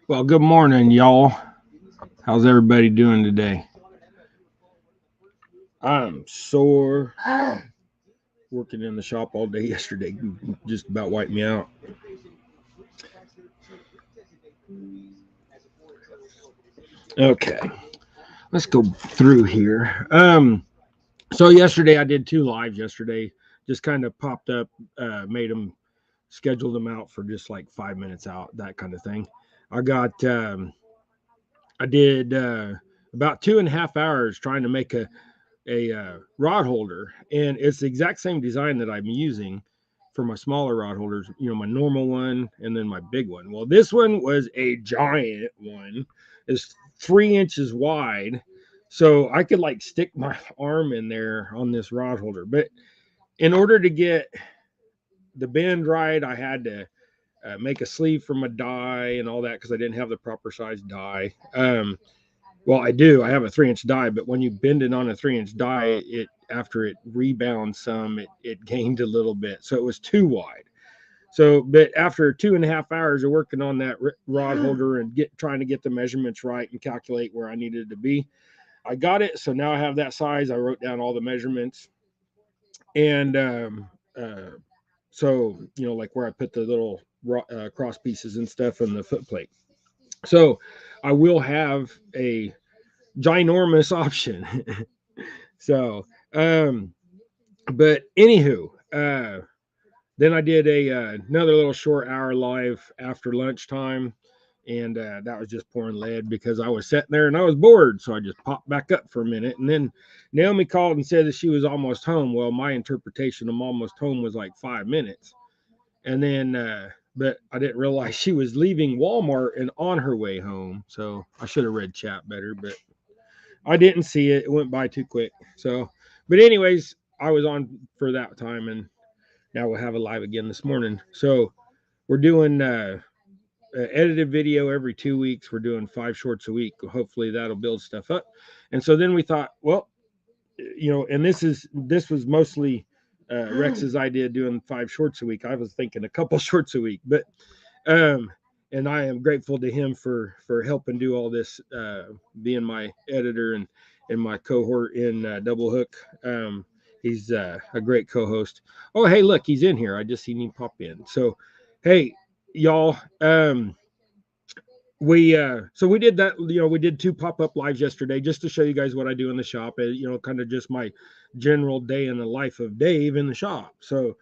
Well, good morning, y'all. How's everybody doing today? I'm sore. Working in the shop all day yesterday just about wiped me out. Okay, let's go through here. So yesterday I did 2 lives yesterday. Just kind of popped up, made them, scheduled them out for just like 5 minutes out, that kind of thing. I got, I did about 2.5 hours trying to make a rod holder, and it's the exact same design that I'm using for my smaller rod holders, my normal one and then my big one. Well, this one was a giant one. It's 3 inches wide, so I could like stick my arm in there on this rod holder. But in order to get the bend right, I had to make a sleeve for my die and all that because I didn't have the proper size die. Well, I do. I have a 3-inch die, but when you bend it on a 3-inch die, it after it rebounds some, it gained a little bit, so it was too wide. So, but after 2.5 hours of working on that rod holder and trying to get the measurements right and calculate where I needed to be, I got it. So now I have that size. I wrote down all the measurements, and so like where I put the little cross pieces and stuff in the foot plate. So I will have a ginormous option. So, but anywho, then I did another little short hour live after lunchtime, and that was just pouring lead because I was sitting there and I was bored. So I just popped back up for a minute, and then Naomi called and said that she was almost home. Well, my interpretation of almost home was like 5 minutes, and then but I didn't realize she was leaving Walmart and on her way home. So I should have read chat better, but I didn't see it. It went by too quick. So, but anyways, I was on for that time, and now we'll have a live again this morning. So we're doing edited video every 2 weeks. We're doing 5 shorts a week. Hopefully that'll build stuff up. And so then we thought, well, and this was mostly Rex's idea, doing 5 shorts a week. I was thinking a couple shorts a week, but and I am grateful to him for helping do all this, being my editor and my cohort in Double Hook. He's a great co-host. Oh, hey, look, he's in here. I just seen him pop in. So, hey, y'all. We did that. We did 2 pop-up lives yesterday just to show you guys what I do in the shop. Kind of just my general day in the life of Dave in the shop. So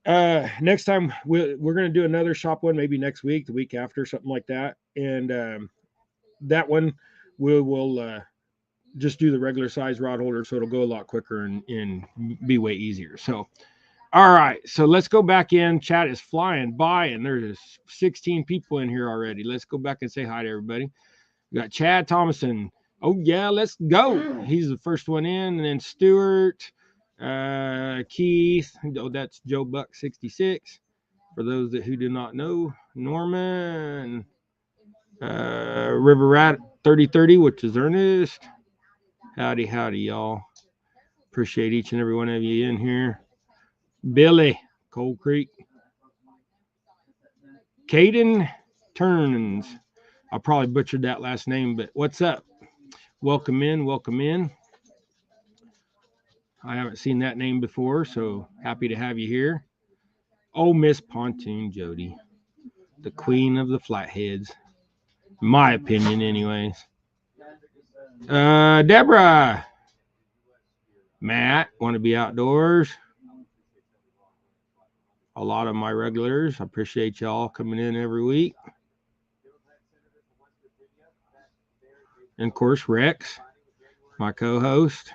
next time we're going to do another shop one, maybe next week, the week after, something like that. And that one we'll just do the regular size rod holder, so it'll go a lot quicker and be way easier. So all right, so let's go back in. Chat is flying by, and there's 16 people in here already. Let's go back and say hi to everybody. We got Chad Thomason. Oh yeah, let's go. He's the first one in, and then Stuart, Keith. Oh, that's Joe Buck 66. For those who do not know, Norman, River Rat 3030, which is Ernest. Howdy, y'all. Appreciate each and every one of you in here. Billy, Cold Creek. Caden Turns. I probably butchered that last name, but what's up? Welcome in, welcome in. I haven't seen that name before, so happy to have you here. Oh, Miss Pontoon Jody, the queen of the flatheads, in my opinion, anyways. Deborah, Matt, want to be outdoors? A lot of my regulars. I appreciate y'all coming in every week. And of course, Rex, my co-host.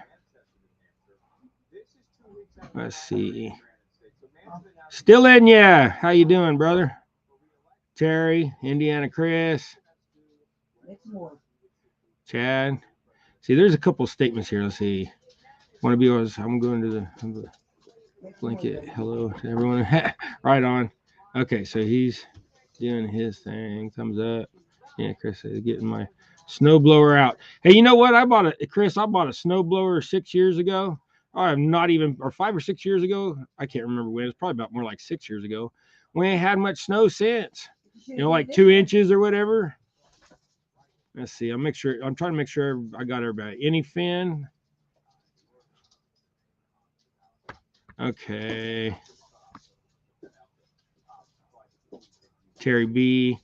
Let's see. Still in ya. How you doing, brother? Terry, Indiana Chris, Chad. See, there's a couple statements here. Let's see. Want to be always? I'm going to the blanket. Hello to everyone. Right on. Okay, so he's doing his thing. Thumbs up. Yeah, Chris is getting my snow blower out. Hey, you know what? I bought a snow blower 6 years ago. I'm not even, or 5 or 6 years ago. I can't remember when. It's probably about more like 6 years ago. We ain't had much snow since. Like 2 inches or whatever. Let's see. I'm trying to make sure I got everybody. Any fin? Okay. Terry B.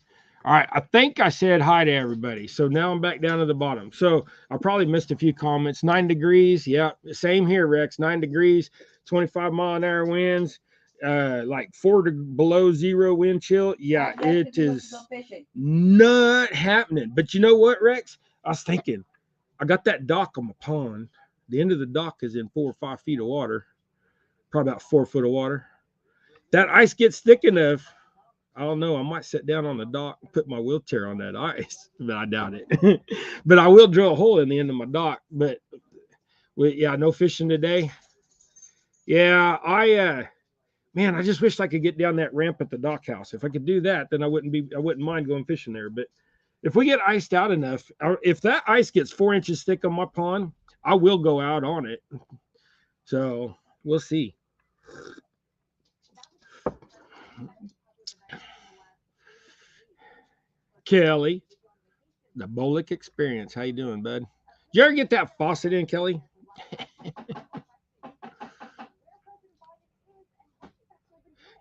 All right, I think I said hi to everybody. So now I'm back down to the bottom. So I probably missed a few comments. 9 degrees. Yeah, same here, Rex. 9 degrees, 25-mile-an-hour winds, like below zero wind chill. Yeah, it is not happening. But you know what, Rex? I was thinking, I got that dock on my pond. The end of the dock is in 4 or 5 feet of water, probably about 4 foot of water. That ice gets thick enough. I don't know. I might sit down on the dock and put my wheelchair on that ice, but I doubt it. But I will drill a hole in the end of my dock. But yeah, no fishing today. Yeah, man, I just wish I could get down that ramp at the dock house. If I could do that, then I wouldn't mind going fishing there. But if we get iced out enough, or if that ice gets 4 inches thick on my pond, I will go out on it. So we'll see. Kelly, the Bolick Experience. How you doing, bud? Did you ever get that faucet in, Kelly?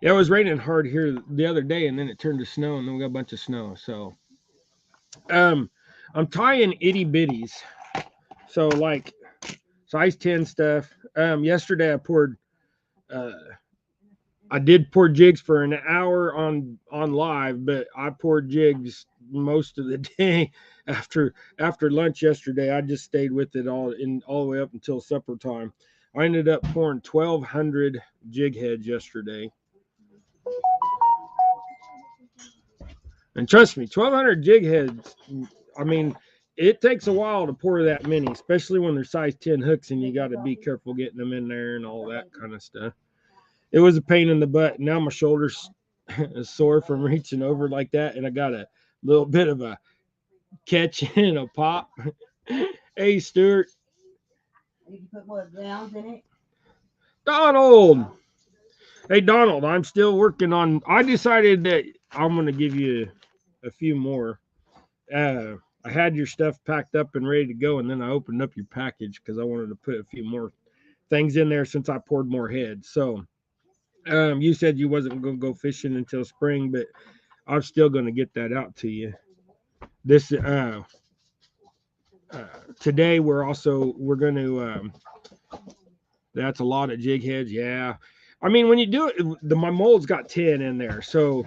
Yeah, it was raining hard here the other day, and then it turned to snow, and then we got a bunch of snow. So, I'm tying itty bitties, so like size 10 stuff. Yesterday I did pour jigs for an hour on live, but I poured jigs most of the day after lunch yesterday. I just stayed with it all the way up until supper time. I ended up pouring 1,200 jig heads yesterday. And trust me, 1,200 jig heads, I mean, it takes a while to pour that many, especially when they're size 10 hooks and you got to be careful getting them in there and all that kind of stuff. It was a pain in the butt. Now my shoulders is sore from reaching over like that, and I got a little bit of a catch and a pop. Hey, Stuart. You can put more grounds in it. Donald. Hey, Donald, I'm still working on. I decided that I'm going to give you a few more. I had your stuff packed up and ready to go, and then I opened up your package because I wanted to put a few more things in there since I poured more heads. So, you said you wasn't going to go fishing until spring, but I'm still going to get that out to you. This today we're going to. That's a lot of jig heads, yeah. I mean, when you do it, my mold's got 10 in there, so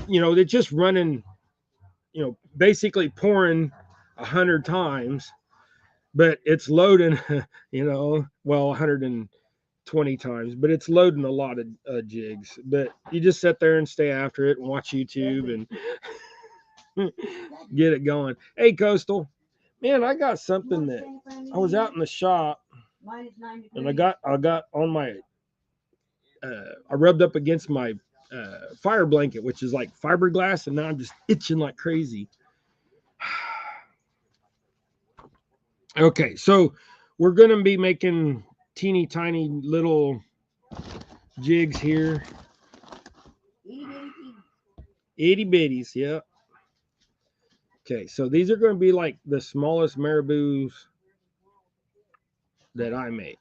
they're just running. Basically pouring 100 times, but it's loading. 120 times, but it's loading a lot of jigs. But you just sit there and stay after it and watch YouTube and get it going. Hey, Coastal, man, I got something that I was out in the shop and I got on my. I rubbed up against my fire blanket, which is like fiberglass, and now I'm just itching like crazy. Okay, so we're going to be making teeny tiny little jigs here. Itty bitties, yeah. Okay, so these are going to be like the smallest marabous that I make.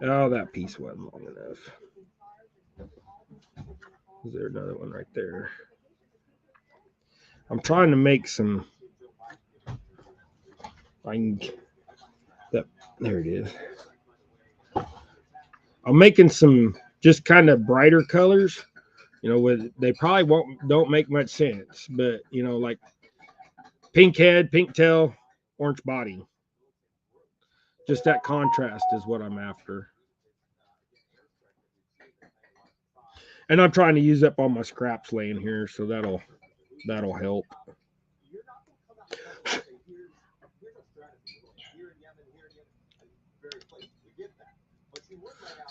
Oh, that piece wasn't long enough. Is there another one right there? I'm trying to make some. There it is. I'm making some just kind of brighter colors. They probably don't make much sense, but like pink head, pink tail, orange body. Just that contrast is what I'm after. And I'm trying to use up all my scraps laying here, so that'll help.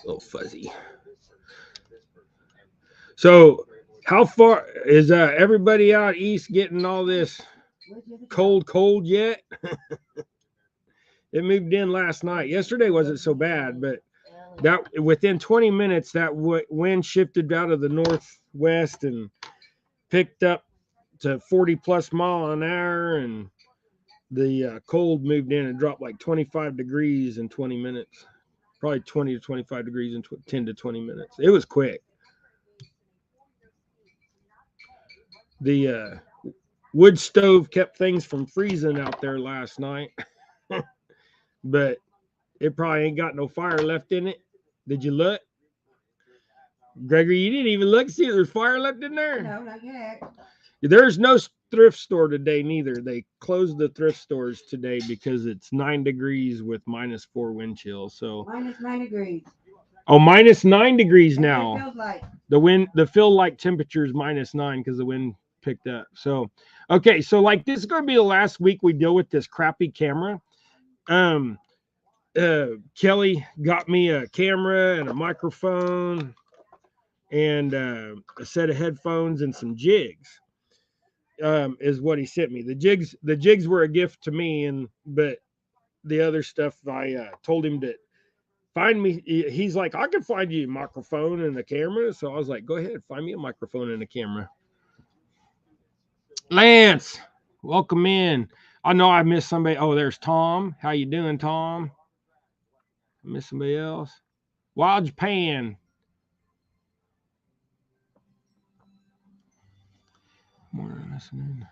A little fuzzy. So, how far is everybody out east getting all this cold yet? It moved in last night. Yesterday wasn't so bad, but that within 20 minutes, that wind shifted out of the northwest and picked up to 40 plus mile an hour, and the cold moved in and dropped like 25 degrees in 20 minutes. Probably 20 to 25 degrees in 10 to 20 minutes. It was quick. The wood stove kept things from freezing out there last night, but it probably ain't got no fire left in it. Did you look? Gregory, you didn't even look. See if there's fire left in there? No, not yet. There's no thrift store today, neither. They closed the thrift stores today because it's 9 degrees with -4 wind chill. So -9 degrees. Oh, -9 degrees now. It feels like. The feel like temperature is -9 because the wind picked up. So, okay, so like this is going to be the last week we deal with this crappy camera. Kelly got me a camera and a microphone and a set of headphones and some jigs. Is what he sent me. The jigs were a gift to me, but the other stuff I told him to find me. He's like, I can find you a microphone and a camera. So I was like, go ahead, find me a microphone and a camera. Lance, welcome in. I know I missed somebody. Oh, there's Tom. How you doing, Tom? I missed somebody else. Wild Japan. More listening.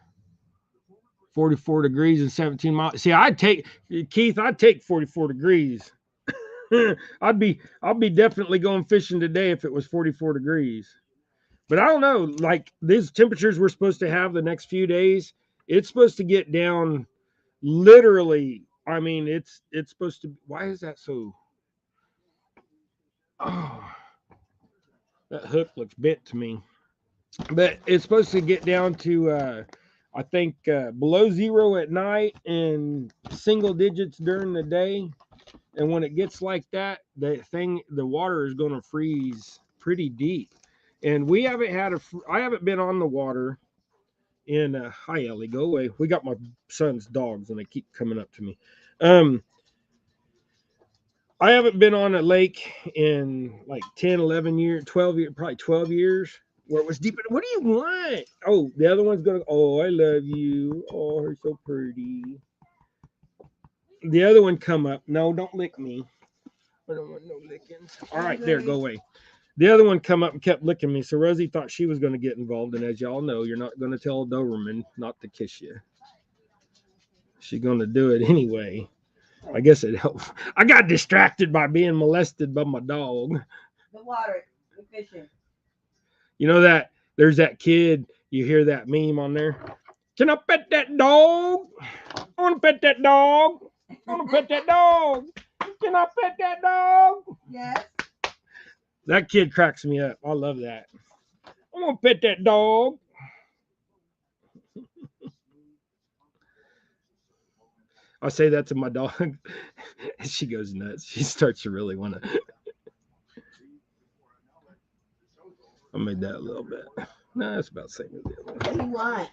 44 degrees and 17 miles. See, I'd take 44 degrees. I'll be definitely going fishing today if it was 44 degrees. But I don't know, like these temperatures we're supposed to have the next few days, it's supposed to get down literally. I mean, it's supposed to. Why is that so? Oh, that hook looks bent to me. But it's supposed to get down to I think below 0 at night and single digits during the day. And when it gets like that, the water is going to freeze pretty deep. And I haven't been on the water in hi Ellie, go away. We got my son's dogs and they keep coming up to me. I haven't been on a lake in like 10, 11 years, 12 years, probably 12 years where it was deep. What do you want? Oh, the other one's going, oh, I love you. Oh, her so pretty. The other one come up. No, don't lick me. I don't want no lickings. All right, there, go away. The other one come up and kept licking me. So Rosie thought she was going to get involved. And as y'all know, you're not going to tell a Doberman not to kiss you. She's going to do it anyway. I guess it helped. I got distracted by being molested by my dog. The water, the fishing. You know that there's that kid, you hear that meme on there? Can I pet that dog? I want to pet that dog. I want to pet that dog. Can I pet that dog? Yes. That kid cracks me up. I love that. I want to pet that dog. I say that to my dog. She goes nuts. She starts to really want to. I made that a little bit. No, it's about the same as the other one. What do you want?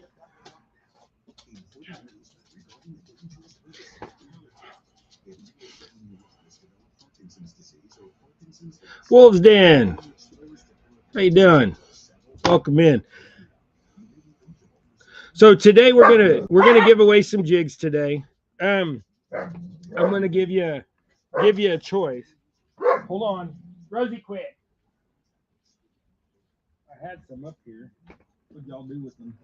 Wolves Den. How you doing? Welcome in. So today we're gonna give away some jigs today. I'm gonna give you a choice. Hold on, Rosie, quick. I had some up here. What'd y'all do with them?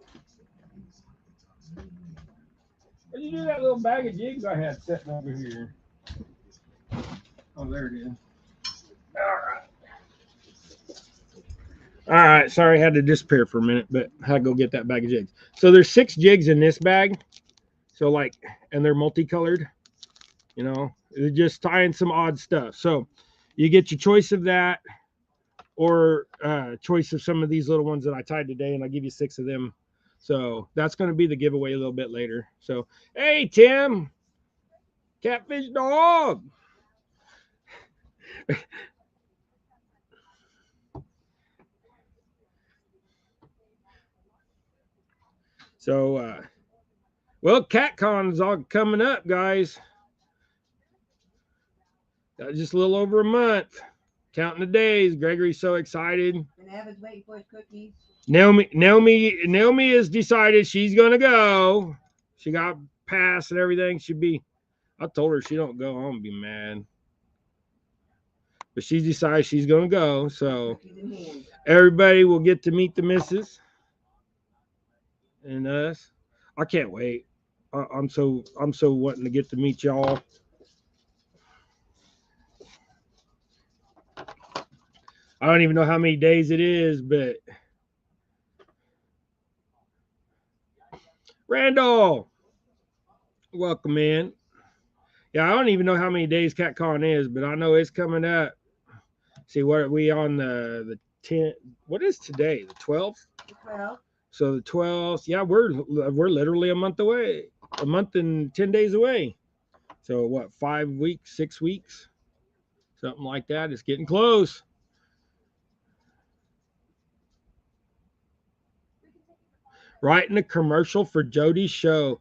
What'd you do with that little bag of jigs I had sitting over here? Oh, there it is. All right. Sorry, I had to disappear for a minute, but I had to go get that bag of jigs. So there's 6 jigs in this bag. So like, and they're multicolored. You know, they're just tying some odd stuff. So you get your choice of that. or choice of some of these little ones that I tied today, and I'll give you 6 of them. So that's going to be the giveaway a little bit later. So, hey, Tim, catfish dog. So, well, CatCon is all coming up, guys. Just a little over a month. Counting the days. Gregory's so excited. And Evan's waiting for his cookies. Naomi has decided she's gonna go. She got passed and everything. I told her she don't go, I'm gonna be mad. But she decided she's gonna go. So everybody will get to meet the missus and us. I can't wait. I'm so wanting to get to meet y'all. I don't even know how many days it is, but Randall, welcome in. Yeah, I don't even know how many days CatCon is, but I know it's coming up. See, what are we on the 10th? What is today? The 12th? The 12th. So the 12th. Yeah, we're literally a month away. A month and 10 days away. So what? 5 weeks, 6 weeks, something like that. It's getting close. Writing a commercial for Jody's show.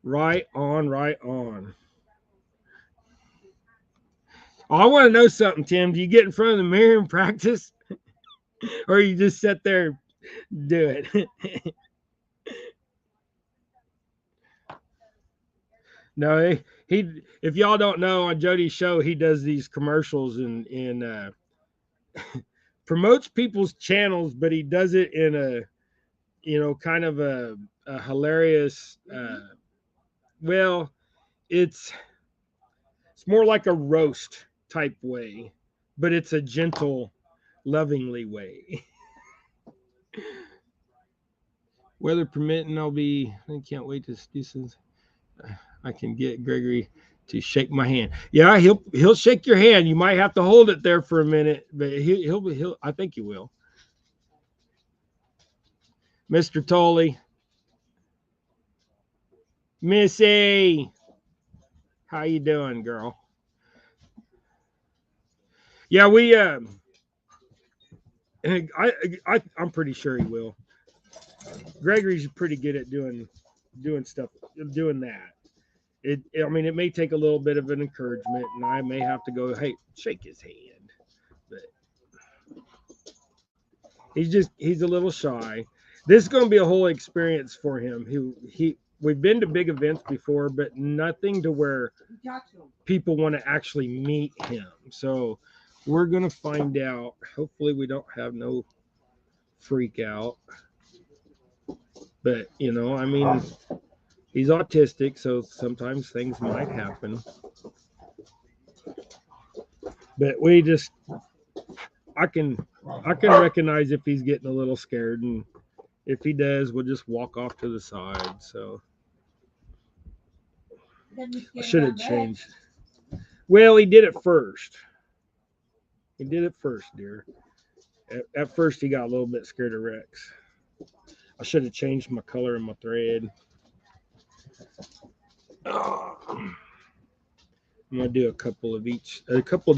Right on, right on. Oh, I want to know something, Tim. Do you get in front of the mirror and practice? Or you just sit there and do it? No, he if y'all don't know, on Jody's show, he does these commercials and promotes people's channels, but he does it in a kind of a hilarious well, it's more like a roast type way, but it's a gentle, lovingly way. Weather permitting, I can't wait to do some. I can get Gregory to shake my hand. Yeah, he'll shake your hand. You might have to hold it there for a minute, but he'll I think he will. Mr. Tolley. Missy. How you doing, girl? Yeah, I'm pretty sure he will. Gregory's pretty good at doing stuff, doing that. I mean, it may take a little bit of an encouragement, and I may have to go, hey, shake his hand. But he's a little shy. This is going to be a whole experience for him. We've been to big events before, but nothing to where people want to actually meet him. So we're going to find out. Hopefully we don't have no freak out. But, I mean, he's autistic, so sometimes things might happen. But I can recognize if he's getting a little scared, and if he does, we'll just walk off to the side. So I should have changed. Well, he did it first. He did it first, dear. At first, he got a little bit scared of Rex. I should have changed my color in my thread. Oh. I'm gonna do a couple of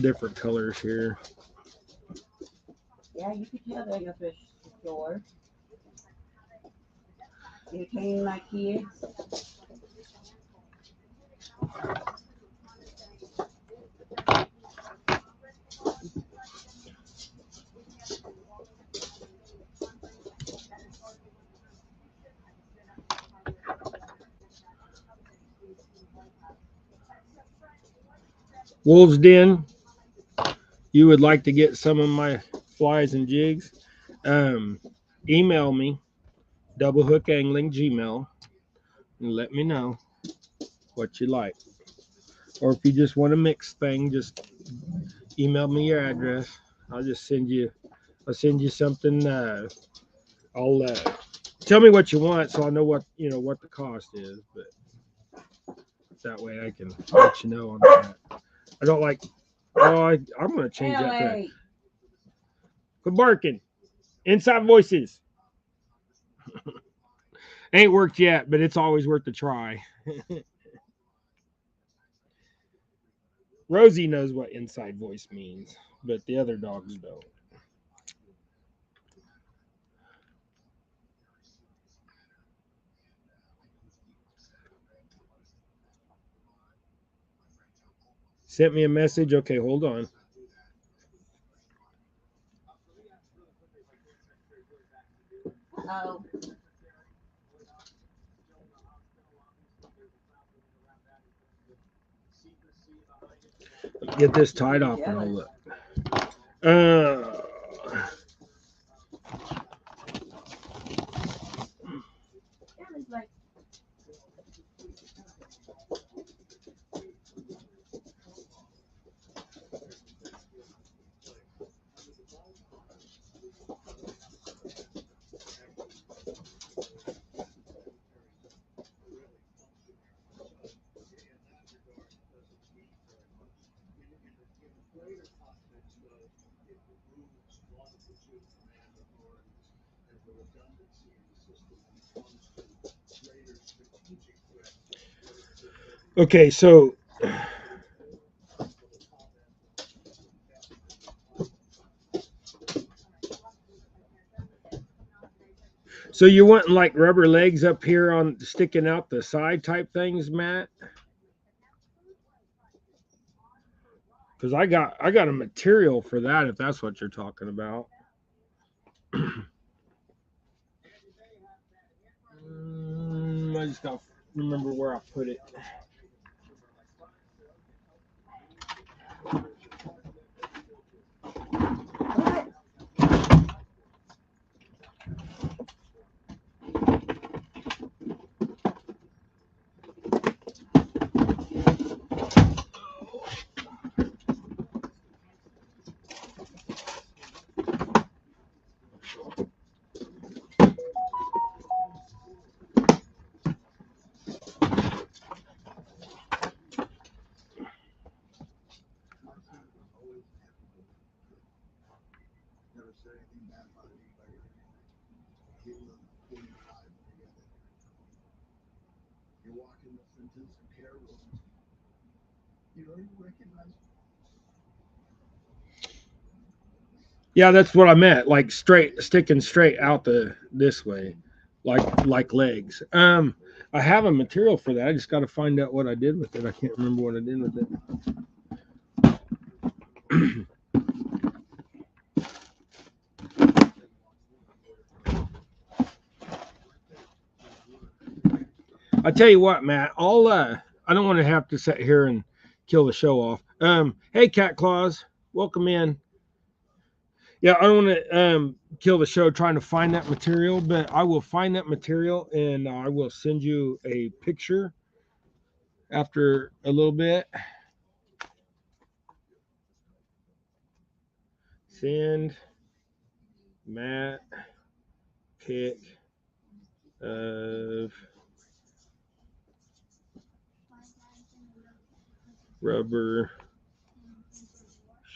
different colors here. Yeah, you could tell they're your fish store. They came like kids. Wolves Den, you would like to get some of my flies and jigs, email me, doublehookangling@gmail.com, and let me know what you like. Or if you just want a mixed thing, just email me your address. I'll send you something. I'll tell me what you want so I know what the cost is, but that way I can let you know on that. I don't like. Oh, I'm going to change that. Quit barking. Inside voices. Ain't worked yet, but it's always worth a try. Rosie knows what inside voice means, but the other dogs don't. Sent me a message. Okay, hold on. Oh, Get this tied off and I'll look. Uh, yeah, it's like okay, so you want like rubber legs up here on sticking out the side type things, Matt? Because I got a material for that if that's what you're talking about. I just got to remember where I put it. what? Yeah, that's what I meant. Like straight, sticking straight out the this way, like legs. I have a material for that. I just got to find out what I did with it. I can't remember what I did with it. I tell you what, Matt. I don't want to have to sit here and kill the show off. Hey, Cat Claus, welcome in. Yeah, I don't want to kill the show trying to find that material, but I will find that material and I will send you a picture after a little bit. Send Matt pic of rubber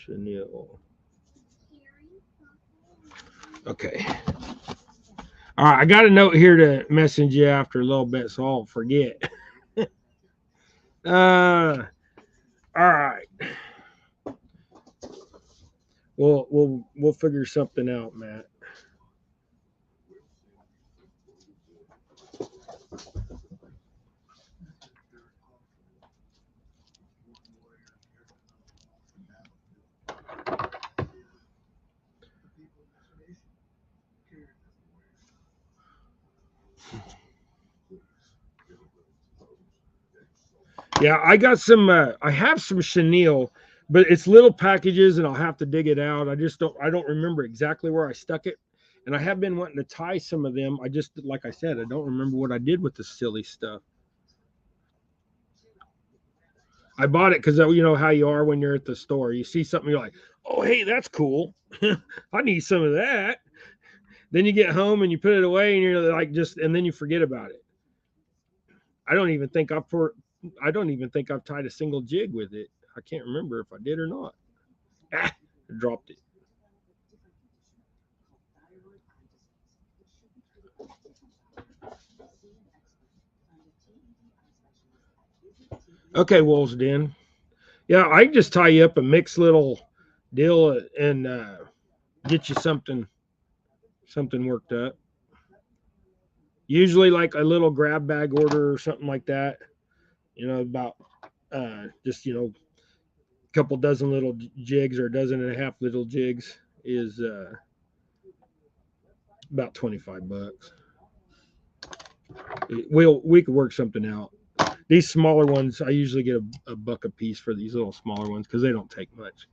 chenille. Okay. All right, I got a note here to message you after a little bit, so I'll forget. All right. We'll figure something out, Matt. Yeah, I got some. I have some chenille, but it's little packages, and I'll have to dig it out. I just don't. I don't remember exactly where I stuck it, and I have been wanting to tie some of them. I just, like I said, I don't remember what I did with the silly stuff. I bought it because you know how you are when you're at the store. You see something, you're like, "Oh, hey, that's cool. I need some of that." Then you get home and you put it away, and you're like, just, and then you forget about it. I don't even think I've for. I don't even think I've tied a single jig with it. I can't remember if I did or not. Ah, I dropped it. Okay, Wolves Den. Yeah, I can just tie you up a mixed little deal and get you something worked up. Usually like a little grab bag order or something like that. About just a couple dozen little jigs or a dozen and a half little jigs is about $25. We could work something out. These smaller ones, I usually get a buck a piece for these little smaller ones because they don't take much.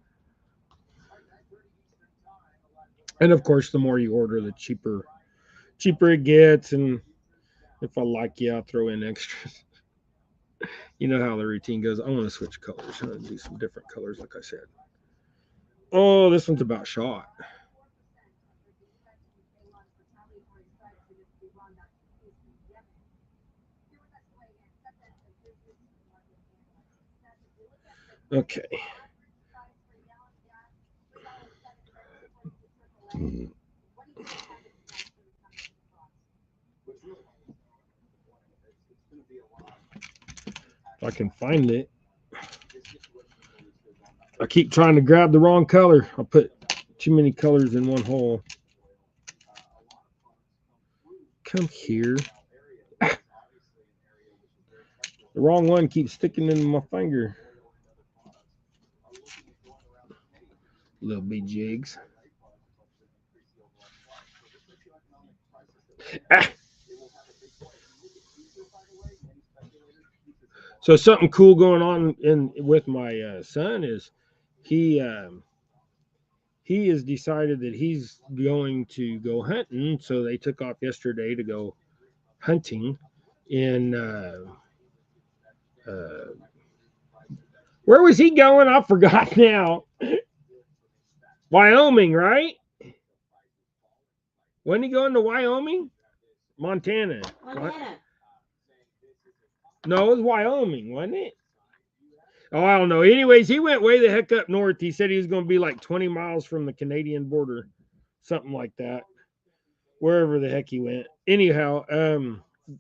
And of course, the more you order, the cheaper it gets. And if I like you, I'll throw in extras. You know how the routine goes. I want to switch colors. I want to do some different colors, like I said. Oh, this one's about shot. Okay. If I can find it. I keep trying to grab the wrong color. I put too many colors in one hole. Come here. The wrong one keeps sticking in my finger. Little big jigs. Ah. So something cool going on in with my son is he he has decided that he's going to go hunting. So they took off yesterday to go hunting in uh, where was he going? I forgot now. Wyoming, right? Wasn't he going to Wyoming? Montana. Montana. No, it was Wyoming, wasn't it? Oh, I don't know. Anyways, he went way the heck up north. He said he was going to be like 20 miles from the Canadian border, something like that, wherever the heck he went. Anyhow,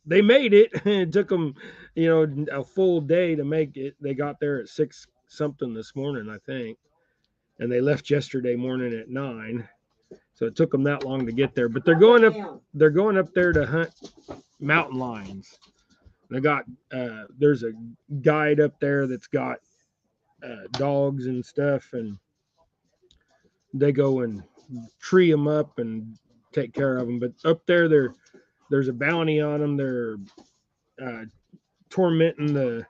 they made it. It took them, a full day to make it. They got there at 6 something this morning, I think, and they left yesterday morning at 9. So it took them that long to get there. But they're going up. They're going up there to hunt mountain lions. They got there's a guide up there that's got dogs and stuff, and they go and tree them up and take care of them. But up there, there's a bounty on them. They're uh, tormenting the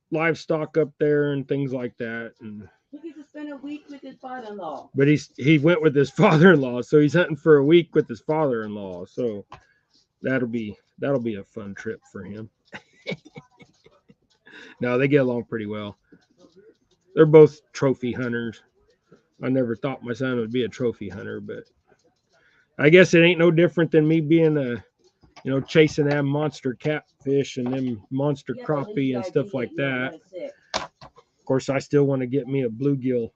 livestock up there and things like that. And He gets to spend a week with his father-in-law. but he went with his father-in-law, so he's hunting for a week with his father-in-law. So that'll be a fun trip for him. No, they get along pretty well. They're both trophy hunters. I never thought my son would be a trophy hunter, but I guess it ain't no different than me being chasing that monster catfish and them monster crappie and stuff like that. Of course, I still want to get me a bluegill.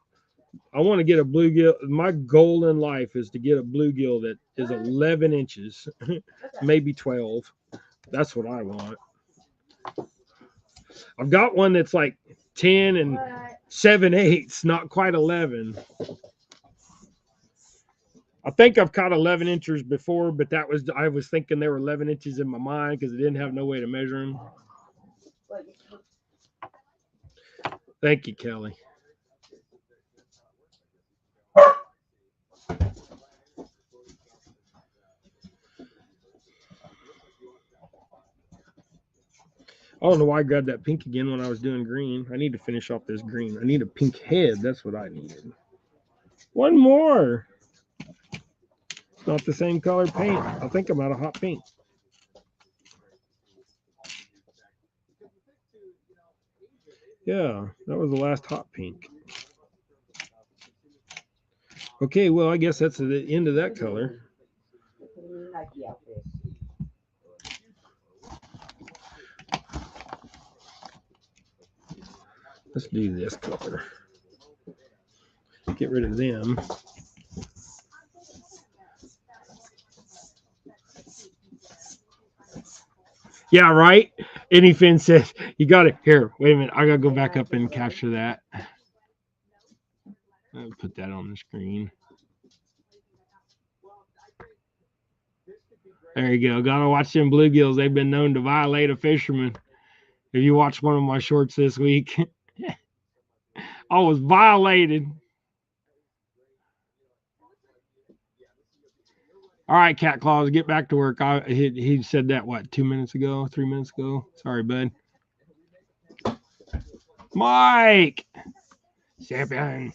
I want to get a bluegill. My goal in life is to get a bluegill that is 11 inches, maybe 12. That's what I want. I've got one that's like 10 and 7/8, not quite 11. I think I've caught 11 inches before, but I was thinking they were 11 inches in my mind because I didn't have no way to measure them. Thank you, Kelly. I don't know why I grabbed that pink again when I was doing green. I need to finish off this green. I need a pink head. That's what I needed. One more. It's not the same color paint. I think I'm out of hot pink. Yeah, that was the last hot pink. Okay, well, I guess that's the end of that color. Let's do this color. Get rid of them. Yeah, right? Anyfin says, you got it. Here, wait a minute. I got to go back up and capture that. I'll put that on the screen. There you go. Gotta watch them bluegills. They've been known to violate a fisherman. If you watch one of my shorts this week, I was violated. All right, Cat Claws, get back to work. He said that, what, 2 minutes ago, 3 minutes ago? Sorry, bud. Mike! Champion.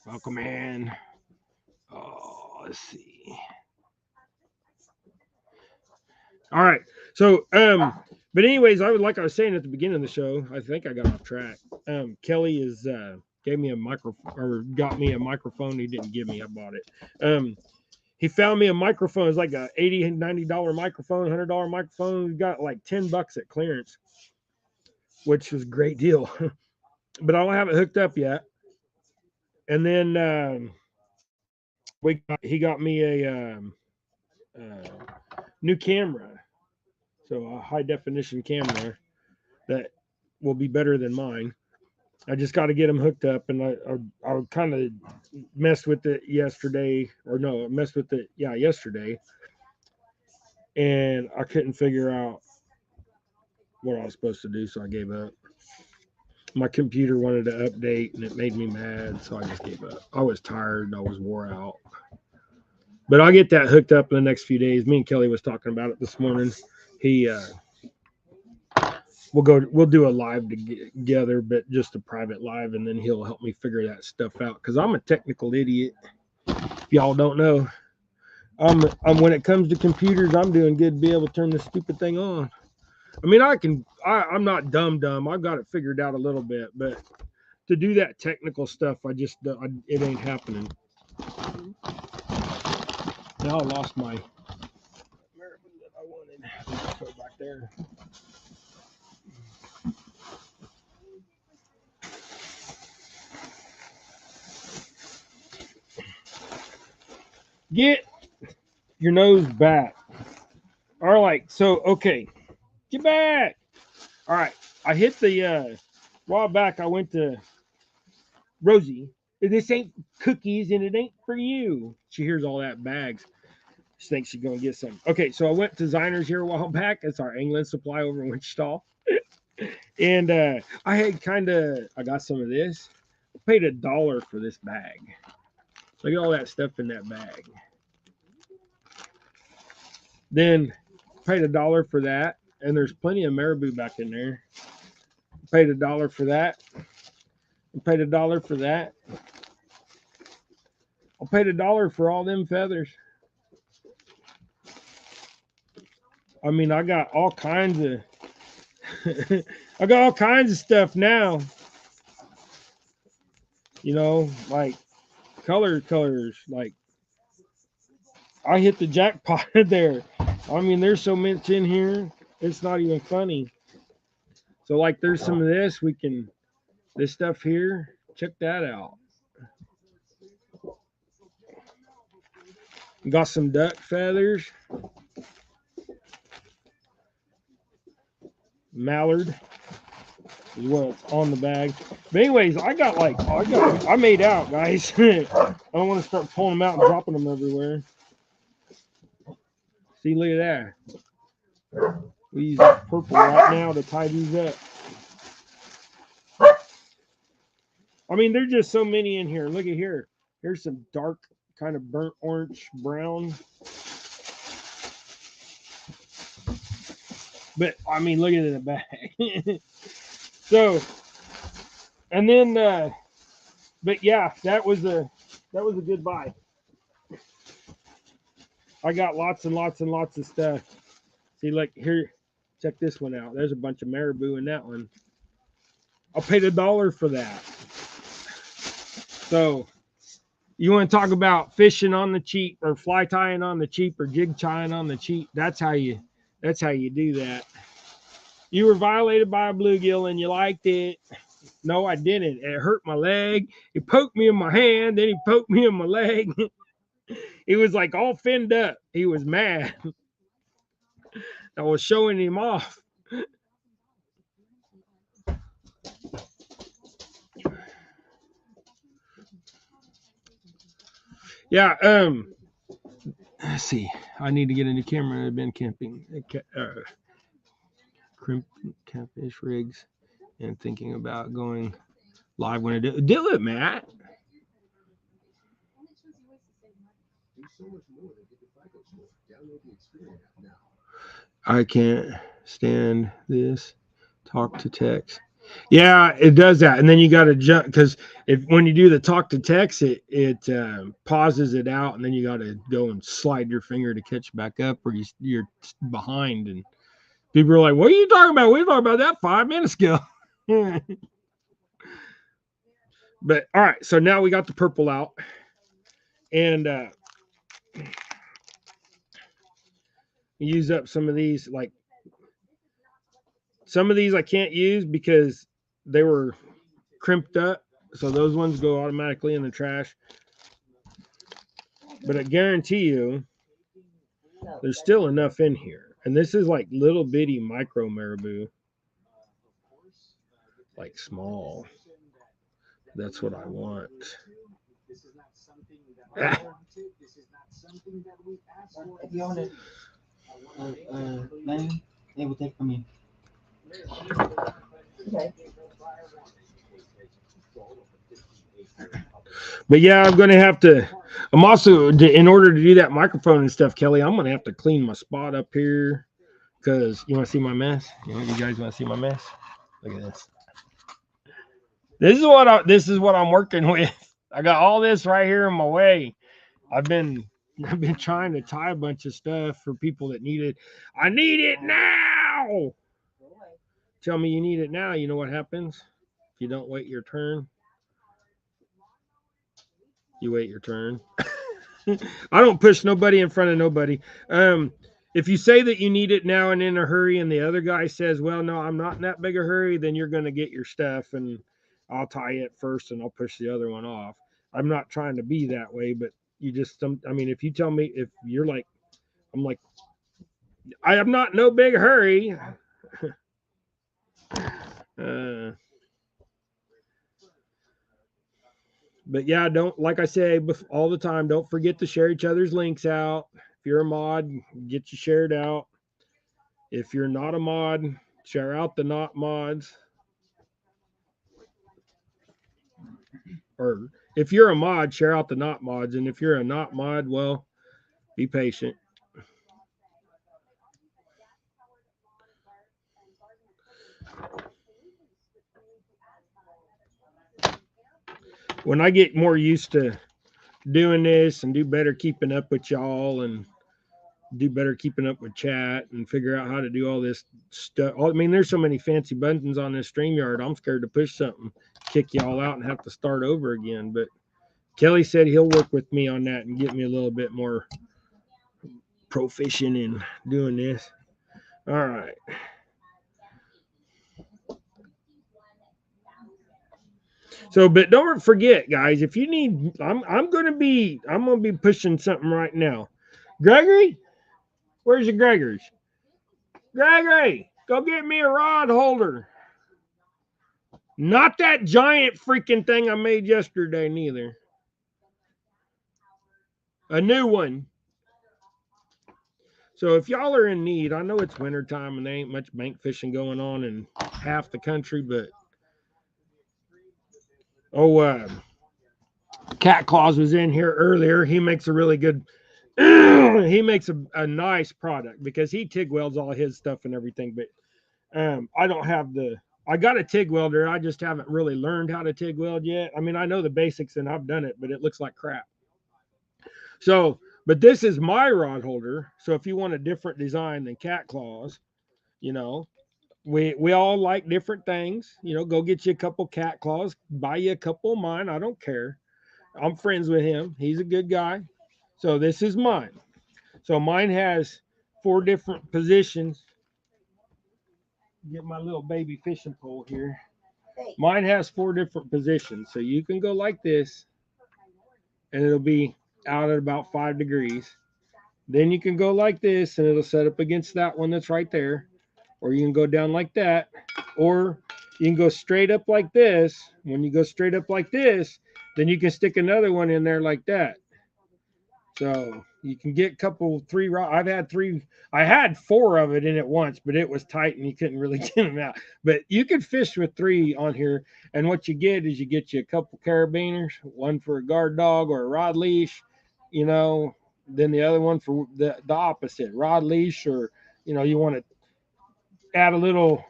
Welcome in. Oh, let's see. All right. So, but anyways, I was saying at the beginning of the show, I think I got off track. Kelly is gave me a microphone, or got me a microphone. He didn't give me, I bought it. He found me a microphone. It's like a $80, $90 microphone, $100 microphone. We got like $10 at clearance, which was a great deal. But I don't have it hooked up yet. And then he got me a new camera, so a high definition camera that will be better than mine. I just got to get them hooked up, and I kind of messed with it yesterday, or no, I messed with it yesterday, and I couldn't figure out what I was supposed to do, so I gave up. My computer wanted to update, and it made me mad, so I just gave up. I was tired, I was wore out, but I'll get that hooked up in the next few days. Me and Kelly was talking about it this morning. We'll do a live together, but just a private live, and then he'll help me figure that stuff out, because I'm a technical idiot. If y'all don't know, I'm when it comes to computers, I'm doing good to be able to turn this stupid thing on. I mean, I'm not dumb. I've got it figured out a little bit, but to do that technical stuff, it ain't happening. Now I lost my marabou that I wanted. Let's go back there. Get your nose back. All right, so okay, get back. All right, I hit the while back. I went to Rosie. This ain't cookies, and it ain't for you. She hears all that bags. She thinks she's gonna get some. Okay, so I went to Ziner's here a while back. It's our England supply over in Wichita, and I got some of this. I paid $1 for this bag. Look at all that stuff in that bag. Then paid $1 for that, and there's plenty of marabou back in there. Paid $1 for that. I paid $1 for that. I paid $1 for all them feathers. I mean, I got all kinds of I got all kinds of stuff now. You know, like colors. Like I hit the jackpot there. I mean, there's so much in here, it's not even funny. So like, there's some of this. This stuff here. Check that out. Got some duck feathers. Mallard is what's on the bag. But anyways, I made out, guys. I don't want to start pulling them out and dropping them everywhere. See, look at that. We use purple right now to tie these up. I mean, there's just so many in here. Look at here. Here's some dark, kind of burnt orange, brown. But I mean, look at the bag. So, and then, but yeah, that was a good buy. I got lots and lots and lots of stuff. See, like here, check this one out. There's a bunch of marabou in that one. I paid $1 for that. So, you want to talk about fishing on the cheap, or fly tying on the cheap, or jig tying on the cheap? That's how you do that. You were violated by a bluegill and you liked it. No, I didn't. It hurt my leg. He poked me in my hand, then he poked me in my leg. He was like all finned up. He was mad. I was showing him off. Yeah. Let's see. I need to get a new camera. I've been camping, crimp catfish rigs, and thinking about going live when I do it, Matt. I can't stand this. Talk to text. Yeah, it does that, and then you got to jump because if when you do the talk to text, it pauses it out, and then you got to go and slide your finger to catch back up, or you're behind, and people are like, "What are you talking about? We were talking about that 5 minutes ago." But all right, so now we got the purple out, and use up some of these. Like some of these I can't use because they were crimped up, so those ones go automatically in the trash. But I guarantee you, there's still enough in here. And this is like little bitty micro marabou, like small. That's what I want. Ah. If you want it, Lenny, they will take from you. Okay. But yeah, I'm going to have to. I'm also, in order to do that microphone and stuff, Kelly, I'm going to have to clean my spot up here because you want to see my mess? You guys want to see my mess? Look at this. This is what I'm working with. I got all this right here in my way. I've been trying to tie a bunch of stuff for people that need it. I need it now. Tell me you need it now. You know what happens if you don't wait your turn? You wait your turn. I don't push nobody in front of nobody. If you say that you need it now and in a hurry, and the other guy says, "Well, no, I'm not in that big a hurry," then you're going to get your stuff, and I'll tie it first, and I'll push the other one off. I'm not trying to be that way, but you just, I mean, if you tell me, if you're like, I'm like, I am not in no big hurry. But yeah, don't, like I say all the time, don't forget to share each other's links out. If you're a mod, get you shared out. If you're not a mod, share out the not mods. Or if you're a mod, share out the not mods. And if you're a not mod, well, be patient. When I get more used to doing this and do better keeping up with y'all and do better keeping up with chat and figure out how to do all this stuff. I mean, there's so many fancy buttons on this StreamYard. I'm scared to push something, kick y'all out, and have to start over again. But Kelly said he'll work with me on that and get me a little bit more proficient in doing this. All right. So, but don't forget, guys, if you need, I'm gonna be pushing something right now. Gregory, where's your Gregors? Gregory, go get me a rod holder. Not that giant freaking thing I made yesterday, neither. A new one. So if y'all are in need, I know it's wintertime and there ain't much bank fishing going on in half the country, but Cat Claus was in here earlier. He makes a really good he makes a nice product because he TIG welds all his stuff and everything, but I don't have I got a TIG welder. I just haven't really learned how to TIG weld yet. I mean, I know the basics and I've done it, but it looks like crap. So, but this is my rod holder. So if you want a different design than Cat Claws, you know, we all like different things. You know, go get you a couple Cat Claws, buy you a couple of mine. I don't care. I'm friends with him. He's a good guy. So this is mine. So mine has 4 different positions. Get my little baby fishing pole here. Mine has 4 different positions. So you can go like this and it'll be out at about 5 degrees. Then you can go like this and it'll set up against that one that's right there. or you can go down like that, or you can go straight up like this. When you go straight up like this, then you can stick another one in there like that. So you can get a couple, three. I've had three. I had four of it in it once, but it was tight and you couldn't really get them out. But you could fish with three on here, and what you get is you get you a couple carabiners, one for a guard dog or a rod leash, you know. Then the other one for the opposite rod leash, or you want to add a little,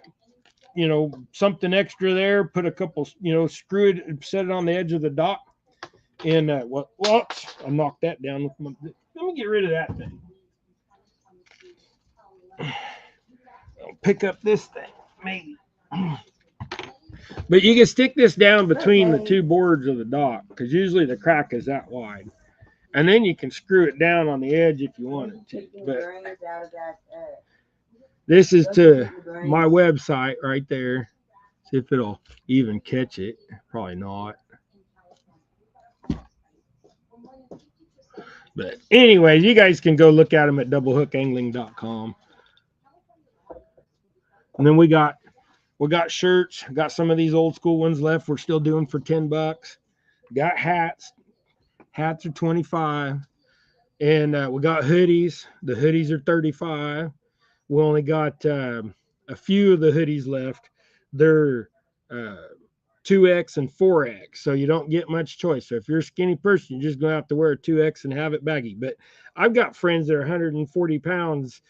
something extra there. Put a couple, screw it, set it on the edge of the dock. And well, I knocked that down with my. Let me get rid of that thing. I'll pick up this thing, maybe. But you can stick this down between the two boards of the dock, because usually the crack is that wide. And then you can screw it down on the edge if you wanted to. But this is to my website right there. See if it'll even catch it. Probably not. But anyways, you guys can go look at them at doublehookangling.com. And then we got shirts. Got some of these old school ones left. We're still doing for $10. Got hats. Hats are $25. And we got hoodies. The hoodies are $35. We only got a few of the hoodies left. They're 2X and 4X, so you don't get much choice. So if you're a skinny person, you're just going to have to wear a 2X and have it baggy. But I've got friends that are 140 pounds,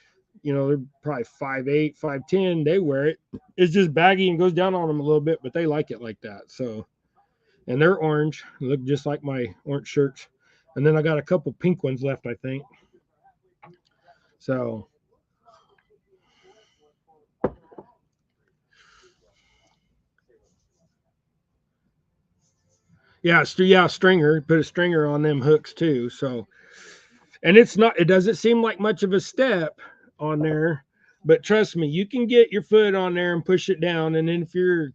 they're probably 5'8", 5'10". They wear it. It's just baggy and goes down on them a little bit, but they like it like that. So, and they're orange. They look just like my orange shirts. And then I got a couple pink ones left, I think. So, yeah, stringer. Put a stringer on them hooks too. So, and it doesn't seem like much of a step on there, but trust me, you can get your foot on there and push it down. And then if you're,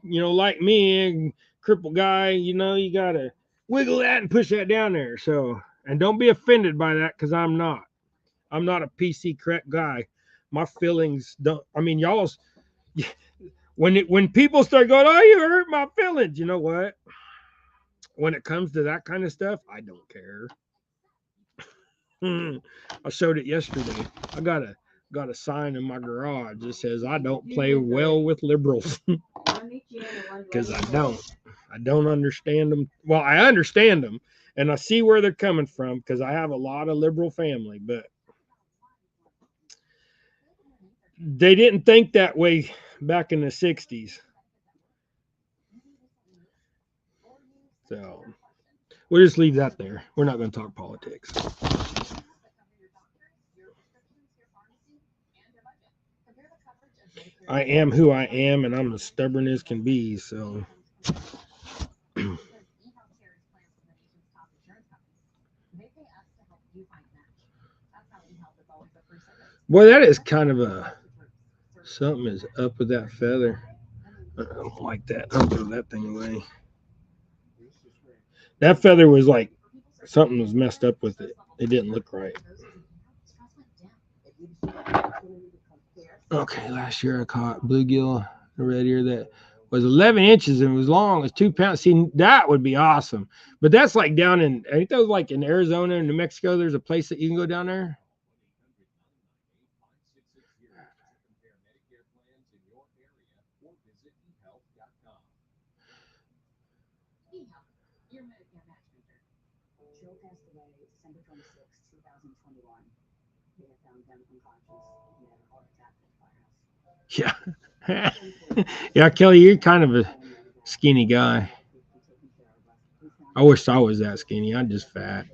like me, a crippled guy, you gotta wiggle that and push that down there. So, and don't be offended by that, because I'm not a PC correct guy. My feelings don't. I mean, y'all's when people start going, oh, you hurt my feelings. You know what? When it comes to that kind of stuff, I don't care. I showed it yesterday. I got a sign in my garage that says I don't play well with liberals, because I don't understand them. Well, I understand them and I see where they're coming from, because I have a lot of liberal family, but they didn't think that way back in the 60s. So we'll just leave that there. We're not going to talk politics. I am who I am, and I'm as stubborn as can be. So, boy, that is kind of something is up with that feather. I don't like that. I'll throw that thing away. That feather was like something was messed up with it. It didn't look right. Okay, last year I caught bluegill, a red ear that was 11 inches and was long. It was 2 pounds. See, that would be awesome. But that's like down in, I think that was like in Arizona and New Mexico. There's a place that you can go down there. Yeah. Yeah, Kelly, you're kind of a skinny guy. I wish I was that skinny. I'm just fat.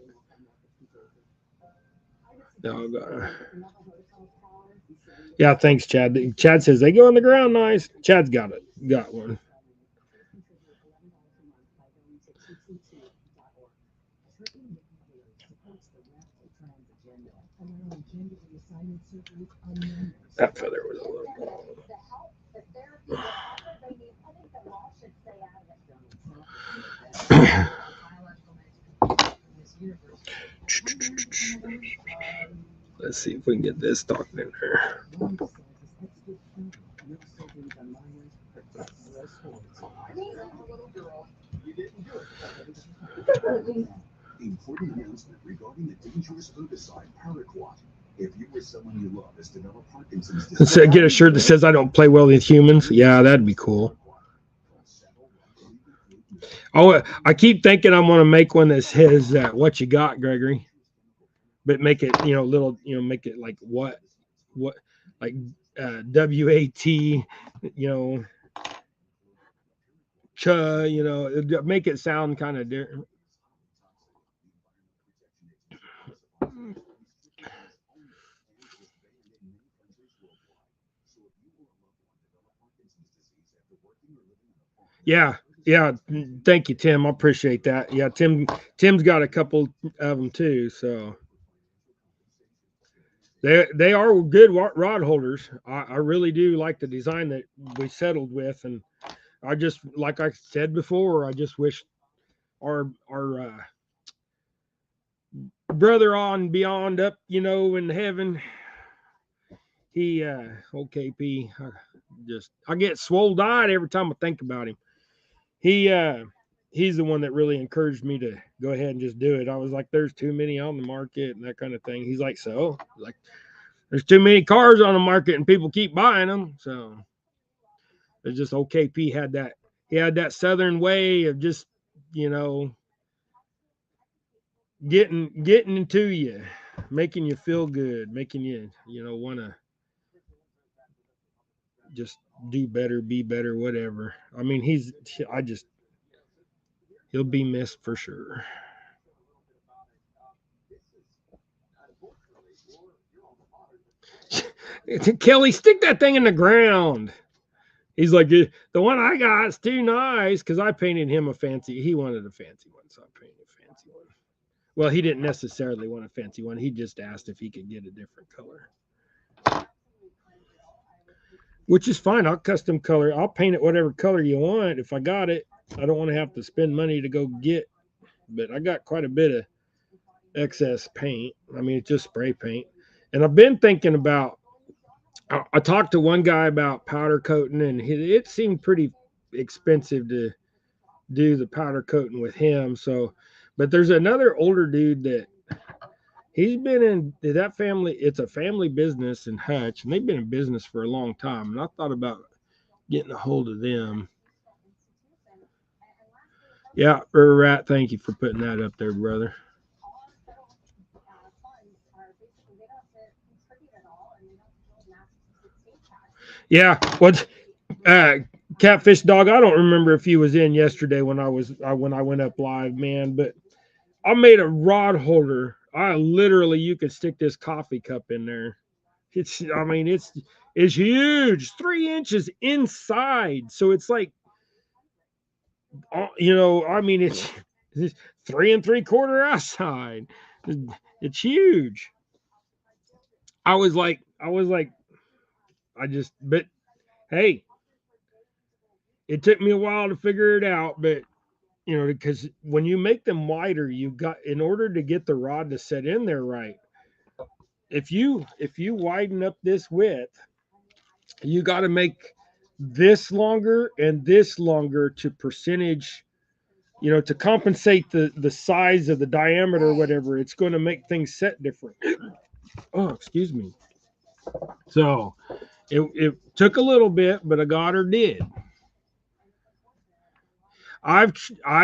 Yeah, thanks, Chad. Chad says they go on the ground nice. Chad's got one. That feather was a little long. Let's see if we can get this talking in there. Important announcement regarding the dangerous herbicide paraquat. If you or someone you love has developed Parkinson's disease, So get a shirt that says I don't play well with humans. Yeah, that'd be cool. Oh, I keep thinking I'm gonna make one that says "What you got, Gregory," but make it little make it like what like WAT ch make it sound kind of different. Yeah, yeah. Thank you, Tim. I appreciate that. Yeah, Tim's got a couple of them too. So they are good rod holders. I really do like the design that we settled with, and I just like I said before, I just wish our brother on beyond up, in heaven. He OKP. I get swole eyed every time I think about him. He he's the one that really encouraged me to go ahead and just do it. I was like, there's too many on the market and that kind of thing. He's like, so like there's too many cars on the market and people keep buying them. So it's just OKP had that he had that southern way of just, you know, getting into you, making you feel good, making you, want to just do better, be better, whatever. I mean, he'll be missed for sure. Kelly, stick that thing in the ground. He's like, the one I got is too nice because I painted him a fancy. He wanted a fancy one, so I painted a fancy one. Well, he didn't necessarily want a fancy one. He just asked if he could get a different color, which is fine. I'll custom color. I'll paint it whatever color you want if I got it. I don't want to have to spend money to go get, but I got quite a bit of excess paint. I mean, it's just spray paint. And I've been thinking about, I talked to one guy about powder coating, and it seemed pretty expensive to do the powder coating with him. So, but there's another older dude that he's been in that family. It's a family business in Hutch, and they've been in business for a long time. And I thought about getting a hold of them. Yeah, Rat, thank you for putting that up there, brother. Yeah, what Catfish Dog? I don't remember if he was in yesterday when I went up live, man. But I made a rod holder. I literally, you could stick this coffee cup in there. I mean, it's huge, 3 inches inside. So it's like, I mean, it's 3 3/4 outside. It's huge. But hey, it took me a while to figure it out, but because when you make them wider, in order to get the rod to set in there right, if you widen up this width, you got to make this longer and this longer to percentage, to compensate the size of the diameter or whatever. It's going to make things set different. Oh, excuse me. So it took a little bit, but I got her did. I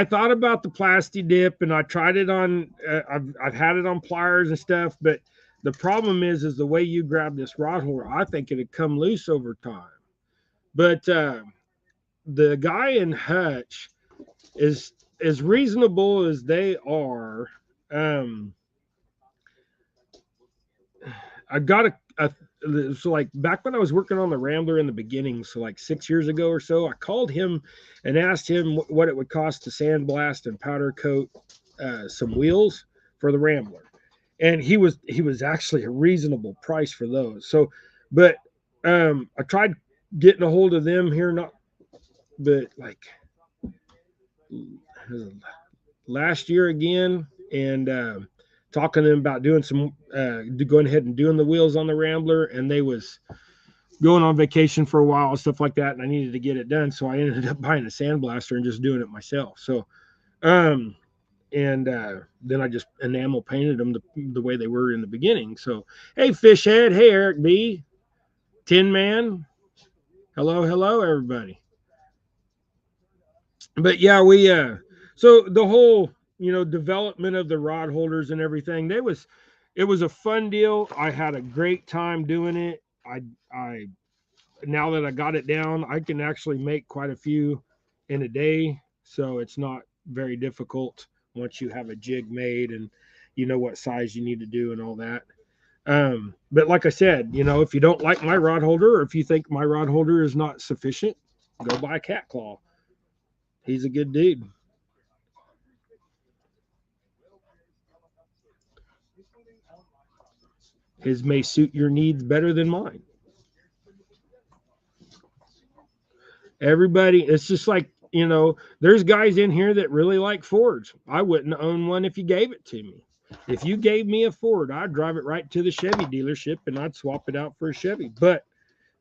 thought about the plasti dip, and I tried it on. I've had it on pliers and stuff, but the problem is the way you grab this rod holder. I think it'd come loose over time. But the guy in Hutch is as reasonable as they are. I got so like back when I was working on the Rambler in the beginning, so like 6 years ago or so, I called him and asked him what it would cost to sandblast and powder coat some wheels for the Rambler, and he was actually a reasonable price for those. So, but I tried getting a hold of them here, but like last year again, and talking to them about doing some going ahead and doing the wheels on the Rambler, and they was going on vacation for a while and stuff like that, and I needed to get it done, so I ended up buying a sandblaster and just doing it myself. So and then I just enamel painted them the way they were in the beginning. So, hey, Fishhead, hey, Eric B, Tin Man, hello, hello, everybody. But yeah, we so the whole development of the rod holders and everything, it was a fun deal. I had a great time doing it. I now that I got it down, I can actually make quite a few in a day, so it's not very difficult once you have a jig made and you know what size you need to do and all that. But like I said, if you don't like my rod holder, or if you think my rod holder is not sufficient, go buy a Cat Claw. He's a good dude. His may suit your needs better than mine. Everybody, it's just like, there's guys in here that really like Fords. I wouldn't own one if you gave it to me. If you gave me a Ford, I'd drive it right to the Chevy dealership and I'd swap it out for a Chevy. But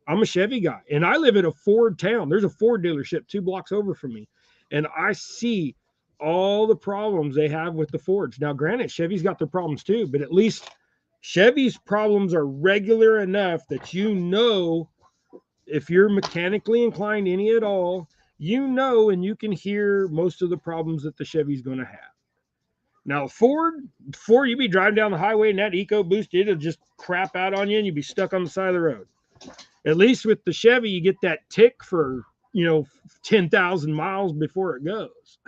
I'm a Chevy guy and I live in a Ford town. There's a Ford dealership 2 blocks over from me. And I see all the problems they have with the Fords. Now, granted, Chevy's got their problems too, but at least Chevy's problems are regular enough that if you're mechanically inclined any at all, and you can hear most of the problems that the Chevy's going to have. Now, Ford, before you be driving down the highway and that EcoBoost, it'll just crap out on you and you'll be stuck on the side of the road. At least with the Chevy, you get that tick for, 10,000 miles before it goes.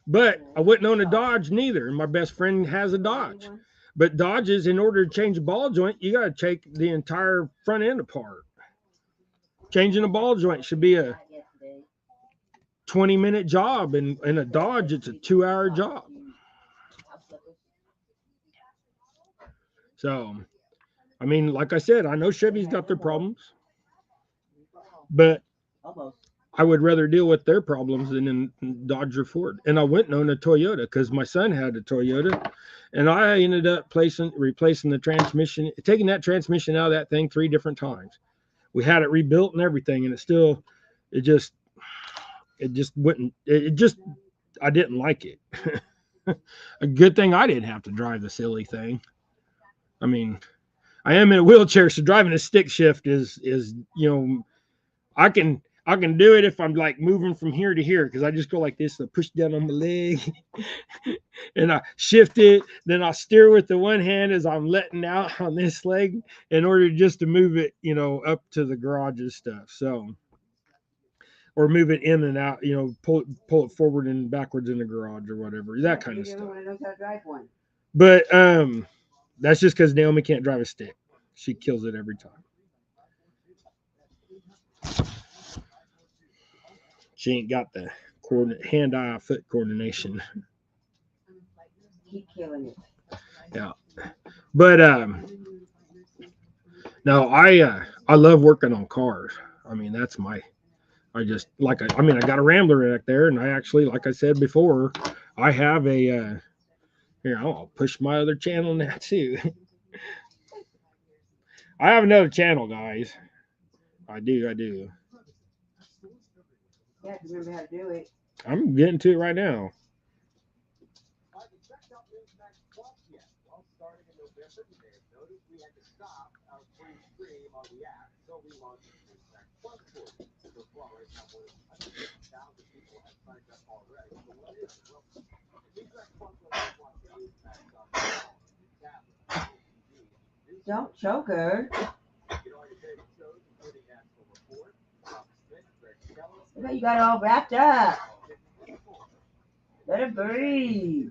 But I wouldn't own a Dodge neither. My best friend has a Dodge. But Dodges, in order to change a ball joint, you got to take the entire front end apart. Changing a ball joint should be a 20-minute job. And in a Dodge, it's a 2-hour job. So, I mean, like I said, I know Chevy's got their problems. But I would rather deal with their problems than in Dodge or Ford. And I went and owned a Toyota because my son had a Toyota. And I ended up replacing the transmission, taking that transmission out of that thing 3 different times. We had it rebuilt and everything, and it just wouldn't. I didn't like it. A good thing I didn't have to drive the silly thing. I mean, I am in a wheelchair, so driving a stick shift is I can do it if I'm like moving from here to here because I just go like this and push down on my leg and I shift it. Then I steer with the one hand as I'm letting out on this leg in order just to move it, up to the garage and stuff. So, or move it in and out, pull it forward and backwards in the garage or whatever, that kind of stuff. But that's just because Naomi can't drive a stick. She kills it every time. She ain't got the hand-eye foot coordination. Keep killing it. Yeah, but no, I love working on cars. I mean, that's I got a Rambler back there, and I actually, like I said before, I have a here. I'll push my other channel now too. I have another channel, guys. I do. Yeah, remember how to do it. I'm getting to it right now. Don't choke her. Look how you got it all wrapped up. Let it breathe.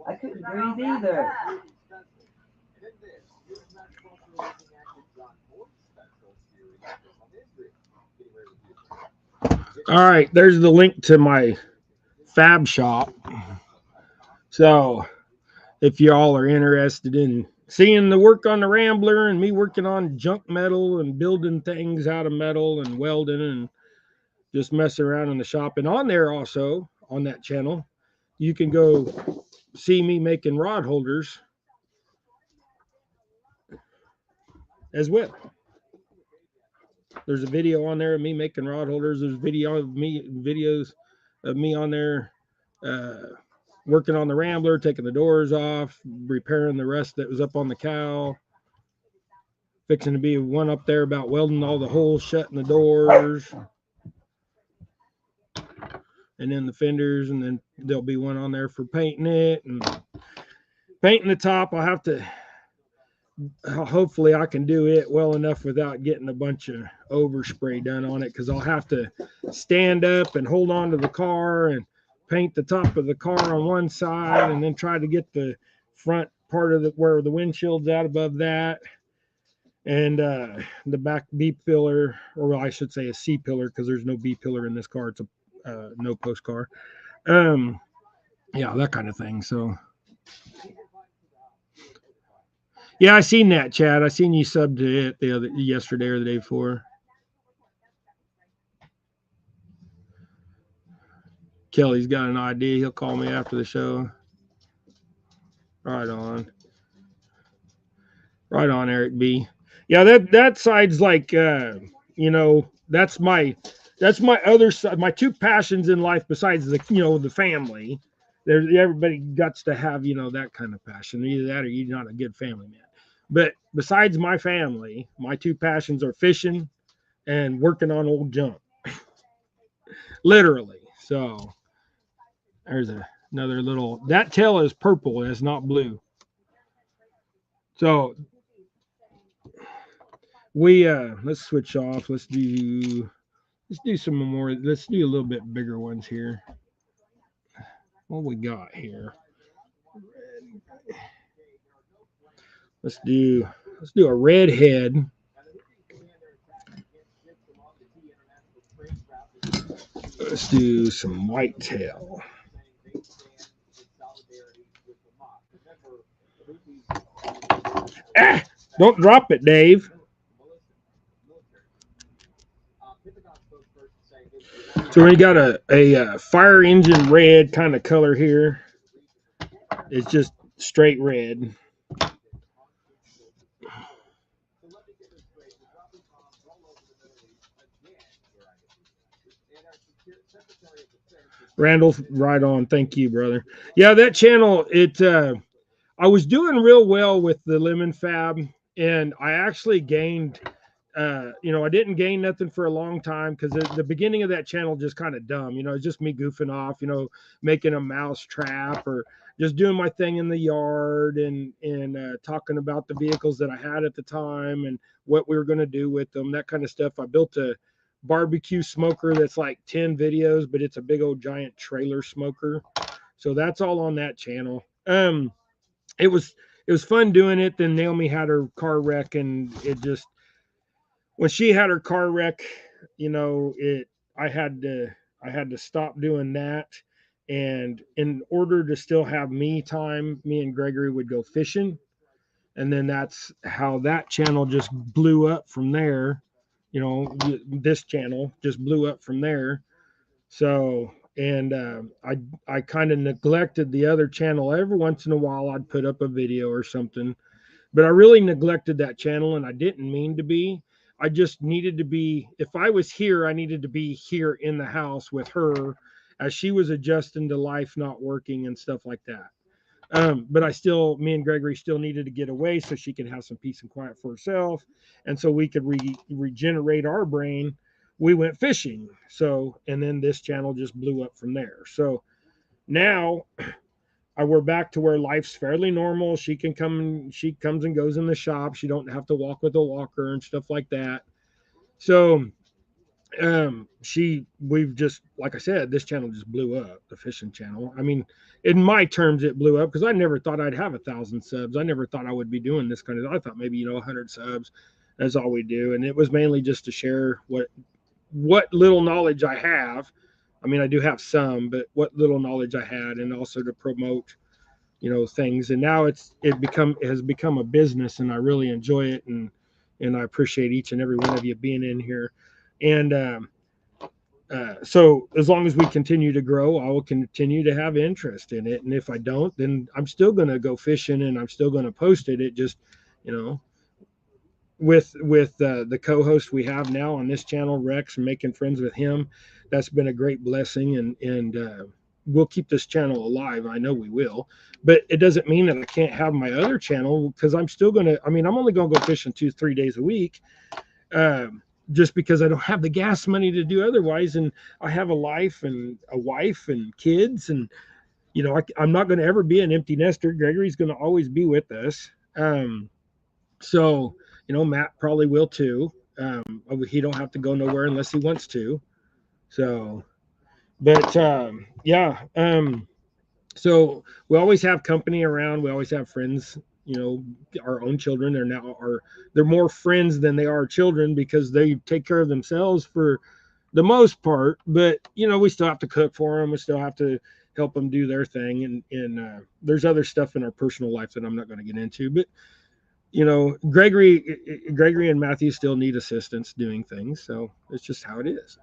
I couldn't breathe either. All right, there's the link to my fab shop. So if y'all are interested in seeing the work on the Rambler and me working on junk metal and building things out of metal and welding and just messing around in the shop, and on there also on that channel, you can go see me making rod holders as well. There's a video on there of me making rod holders. There's videos of me on there working on the Rambler, taking the doors off, repairing the rest that was up on the cow. Fixing to be one up there about welding all the holes shut in the doors. And then the fenders, and then there'll be one on there for painting it and painting the top. I'll have to, hopefully I can do it well enough without getting a bunch of overspray done on it, because I'll have to stand up and hold on to the car and paint the top of the car on one side, and then try to get the front part of where the windshield's at above that, and the back B pillar, or I should say a C pillar, because there's no B pillar in this car. It's a no post car. Yeah, that kind of thing. So yeah, I seen that, Chad. I seen you subbed to it yesterday or the day before. Kelly's got an idea. He'll call me after the show. Right on, Eric B. Yeah, that side's like that's my other side. My two passions in life, besides the family. Everybody guts to have that kind of passion. Either that or you're not a good family man. But besides my family, my two passions are fishing and working on old junk. Literally. So there's another little, that tail is purple, it's not blue. So we let's switch off. Let's do some more. Let's do a little bit bigger ones here. What we got here? Let's do a redhead. Let's do some whitetail. Don't drop it, Dave. So we got a fire engine red kind of color here. It's just straight red. Randall, right on. Thank you, brother. Yeah, that channel, I was doing real well with the lemon fab, and I actually gained, I didn't gain nothing for a long time, because the beginning of that channel just kind of dumb. It's just me goofing off, making a mouse trap or just doing my thing in the yard and talking about the vehicles that I had at the time and what we were going to do with them, that kind of stuff. I built a barbecue smoker that's like 10 videos, but it's a big old giant trailer smoker. So that's all on that channel. It was fun doing it. Then Naomi had her car wreck, and when she had her car wreck, I had to stop doing that. And in order to still have me time, me and Gregory would go fishing. And then that's how that channel just blew up from there. This channel just blew up from there. So, and I kind of neglected the other channel. Every once in a while, I'd put up a video or something, but I really neglected that channel, and I didn't mean to be. I just needed to be, if I was here, I needed to be here in the house with her as she was adjusting to life, not working and stuff like that. But me and Gregory still needed to get away so she could have some peace and quiet for herself. And so we could regenerate our brain. We went fishing. So, and then this channel just blew up from there. So now we're back to where life's fairly normal. She comes and goes in the shop. She don't have to walk with a walker and stuff like that. So we've just, like I said, this channel just blew up, the fishing channel. I mean, in my terms, it blew up because I never thought I'd have 1,000 subs. I never thought I would be doing this kind of, I thought maybe, 100 subs. That's all we do. And it was mainly just to share what little knowledge I have. I mean, I do have some, but what little knowledge I had, and also to promote, things. And now it has become a business, and I really enjoy it. And I appreciate each and every one of you being in here. And so as long as we continue to grow, I will continue to have interest in it. And if I don't, then I'm still going to go fishing, and I'm still going to post it. It just, with the co-host we have now on this channel, Rex, and making friends with him, that's been a great blessing, and we'll keep this channel alive. I know we will, but it doesn't mean that I can't have my other channel, because I'm still gonna. I mean, I'm only gonna go fishing 2-3 days a week, just because I don't have the gas money to do otherwise, and I have a life and a wife and kids, and I'm not going to ever be an empty nester. Gregory's going to always be with us. So, Matt probably will too. He don't have to go nowhere unless he wants to. So, but yeah. So we always have company around. We always have friends. Our own children. They're more friends than they are children, because they take care of themselves for the most part. But we still have to cook for them. We still have to help them do their thing, and there's other stuff in our personal life that I'm not going to get into. But Gregory and Matthew still need assistance doing things, so it's just how it is.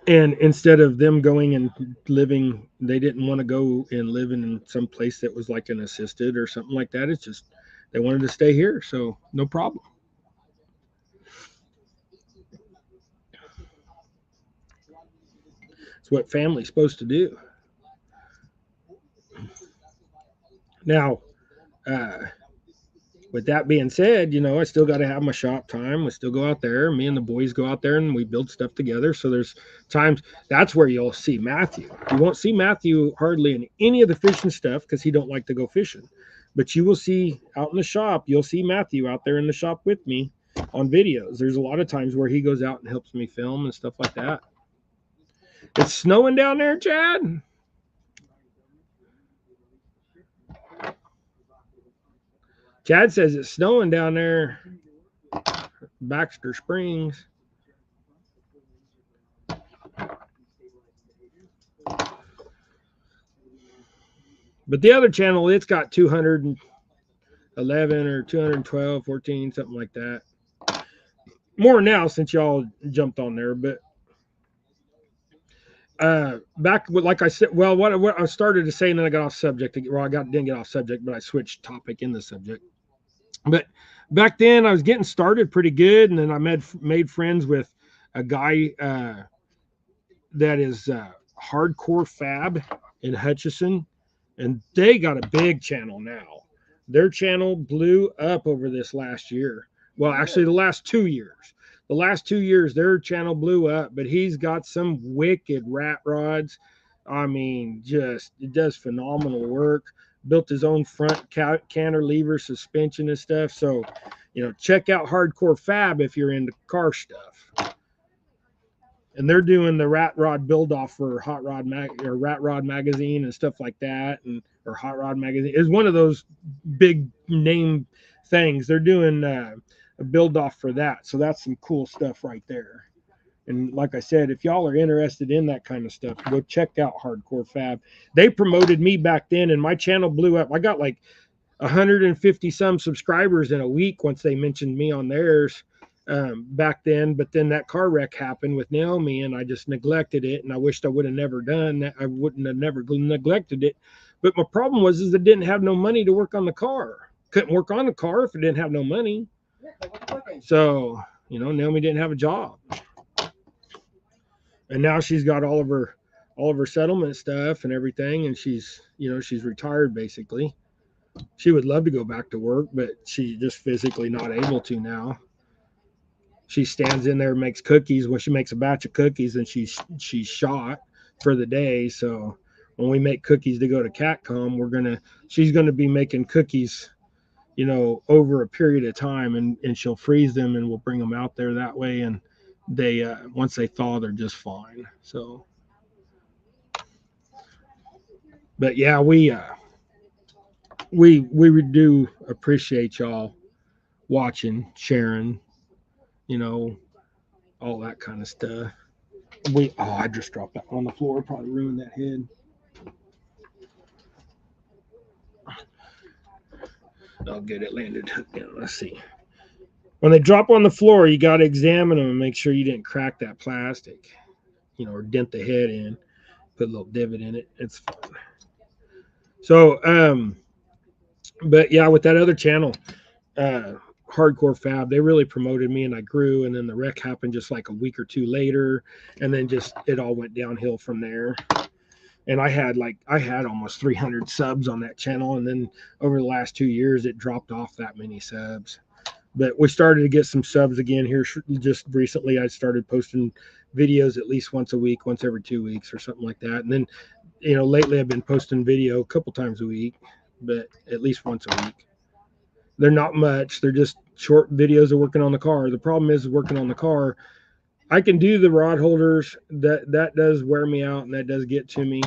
And instead of them going and living, they didn't want to go and live in some place that was like an assisted or something like that. It's just they wanted to stay here, so no problem. It's what family's supposed to do. Now, with that being said, I still got to have my shop time. We still go out there. Me and the boys go out there and we build stuff together. So there's times that's where you'll see Matthew. You won't see Matthew hardly in any of the fishing stuff because he don't like to go fishing. But you will see out in the shop, you'll see Matthew out there in the shop with me on videos. There's a lot of times where he goes out and helps me film and stuff like that. It's snowing down there, Chad. Chad says it's snowing down there, Baxter Springs. But the other channel, it's got 211 or 212, 14, something like that. More now since y'all jumped on there, but back with, like I said, well, what I started to say, and then I got off subject. Well, didn't get off subject, but I switched topic in the subject. But back then I was getting started pretty good, and then I made friends with a guy that is Hardcore Fab in Hutchinson, and they got a big channel now. Their channel blew up over this last year. Well, actually, the last 2 years. The last 2 years, their channel blew up, but he's got some wicked rat rods. I mean, it does phenomenal work. Built his own front cantilever suspension and stuff. So, check out Hardcore Fab if you're into car stuff. And they're doing the rat rod build off for Hot Rod or Rat Rod magazine and stuff like that, or Hot Rod magazine is one of those big name things. They're doing a build off for that, so that's some cool stuff right there. And like I said, if y'all are interested in that kind of stuff, go check out Hardcore Fab. They promoted me back then, and my channel blew up. I got like 150 some subscribers in a week once they mentioned me on theirs back then. But then that car wreck happened with Naomi, and I just neglected it. And I wished I would have never done that. I wouldn't have never neglected it. But my problem was I didn't have no money to work on the car. Couldn't work on the car if I didn't have no money. So, Naomi didn't have a job. And now she's got all of her settlement stuff and everything, and she's retired basically. She would love to go back to work, but she's just physically not able to now. She stands in there and makes cookies. When she makes a batch of cookies, and she's shot for the day. So when we make cookies to go to Catcom, she's gonna be making cookies, over a period of time, and she'll freeze them, and we'll bring them out there that way. And they once they thaw, they're just fine. So, but yeah, we do appreciate y'all watching, sharing, all that kind of stuff. I just dropped that on the floor, probably ruined that head. I'll get it landed. Let's see. When they drop on the floor, you got to examine them and make sure you didn't crack that plastic, or dent the head in, put a little divot in it. It's fun. So, but yeah, with that other channel, Hardcore Fab, they really promoted me and I grew. And then the wreck happened just like a week or two later. And then just it all went downhill from there. And I had almost 300 subs on that channel. And then over the last 2 years, it dropped off that many subs. But we started to get some subs again here just recently. I started posting videos at least once a week, once every 2 weeks or something like that. And then, lately I've been posting video a couple times a week, but at least once a week. They're not much. They're just short videos of working on the car. The problem is working on the car. I can do the rod holders. That does wear me out and that does get to me.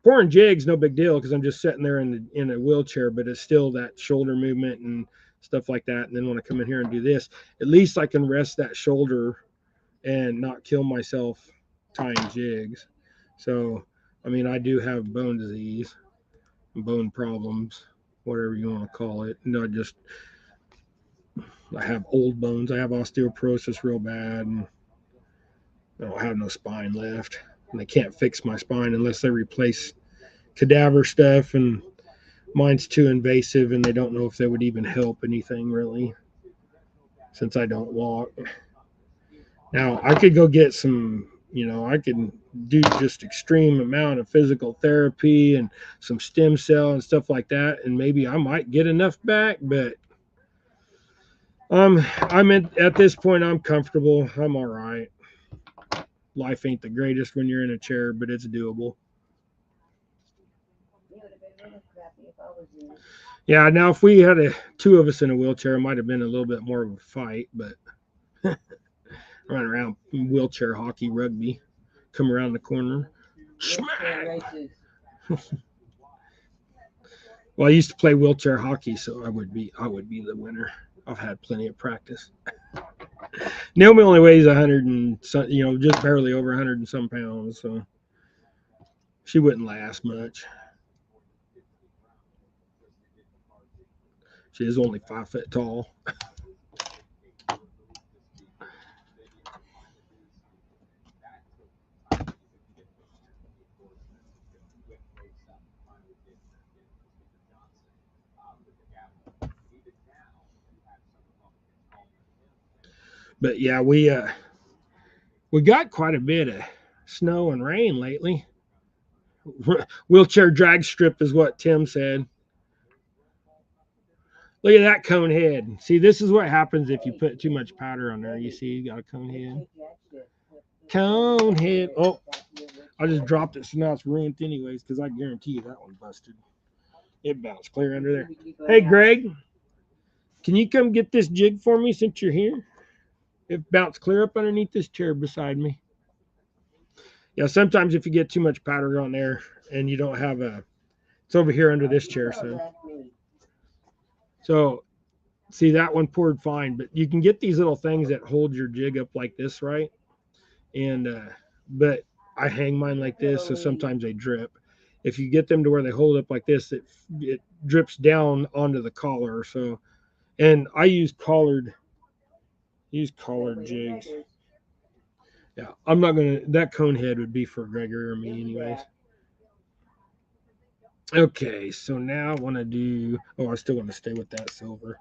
Pouring jigs, no big deal because I'm just sitting there in a wheelchair, but it's still that shoulder movement and stuff like that. And then when I come in here and do this, at least I can rest that shoulder and not kill myself tying jigs. So, I mean, I do have bone disease, bone problems, whatever you want to call it. I have old bones. I have osteoporosis real bad, and I don't have no spine left. And they can't fix my spine unless they replace cadaver stuff, and mine's too invasive, and they don't know if they would even help anything really, since I don't walk. Now I could go get some, I could do just extreme amount of physical therapy and some stem cell and stuff like that, and maybe I might get enough back. But at this point I'm comfortable. I'm all right. Life ain't the greatest when you're in a chair, but it's doable. Yeah, now if we had two of us in a wheelchair, it might have been a little bit more of a fight, but run around wheelchair hockey, rugby, come around the corner. Smack! Well, I used to play wheelchair hockey, so I would be the winner. I've had plenty of practice. Naomi only weighs 100 and some, just barely over 100 and some pounds, so she wouldn't last much. She is only 5 foot tall. But yeah, we got quite a bit of snow and rain lately. Wheelchair drag strip is what Tim said. Look at that cone head. See, this is what happens if you put too much powder on there. You see, you got a cone head. Cone head. Oh, I just dropped it, so now it's ruined anyways, because I guarantee you that one busted. It bounced clear under there. Hey, Greg, can you come get this jig for me since you're here? It bounced clear up underneath this chair beside me. Yeah, sometimes if you get too much powder on there and you don't have it's over here under this chair, so see, that one poured fine, but you can get these little things that hold your jig up like this, right? And but I hang mine like this, so sometimes they drip. If you get them to where they hold up like this, it drips down onto the collar. So, and I use collared jigs. Yeah, I'm not gonna. That cone head would be for Gregory or me, anyways. Okay, so now I want to do. Oh, I still want to stay with that silver.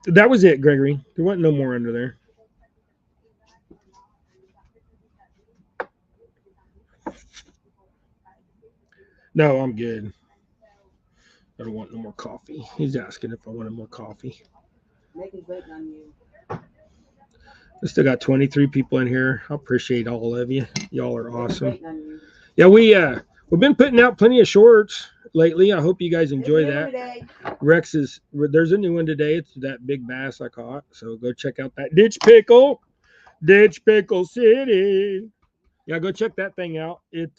That was it, Gregory. There wasn't no more under there. No, I'm good. I don't want no more coffee. He's asking if I wanted more coffee. I still got 23 people in here. I appreciate all of you. Y'all are awesome. Yeah, we've been putting out plenty of shorts lately. I hope you guys enjoy that. There's a new one today. It's that big bass I caught. So go check out that Ditch Pickle City. Yeah, go check that thing out. It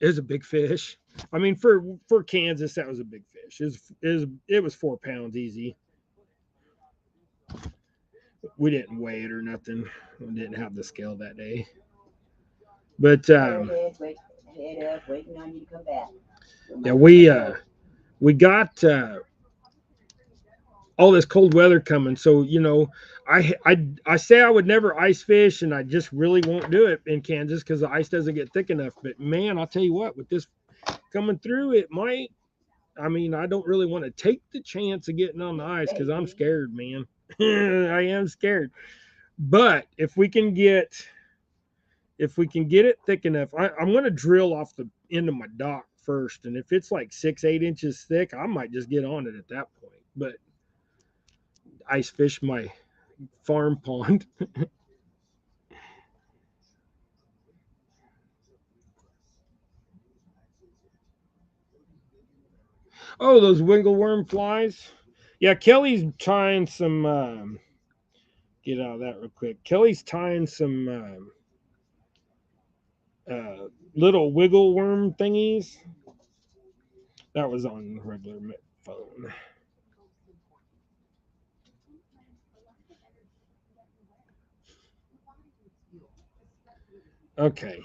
is a big fish. I mean, for Kansas, that was a big fish. It was 4 pounds easy. We didn't weigh it or nothing. We didn't have the scale that day. But yeah, we got all this cold weather coming. So I say I would never ice fish, and I just really won't do it in Kansas because the ice doesn't get thick enough. But man, I'll tell you what, with this coming through, it might. I mean, I don't really want to take the chance of getting on the ice because I'm scared, man. I am scared. But if we can get it thick enough, I'm going to drill off the end of my dock first, and if it's like 6-8 inches thick, I might just get on it at that point. But ice fish my farm pond. Oh, those wiggle worm flies. Yeah, Kelly's tying some. Get out of that real quick. Kelly's tying some little wiggle worm thingies. That was on regular phone. Okay.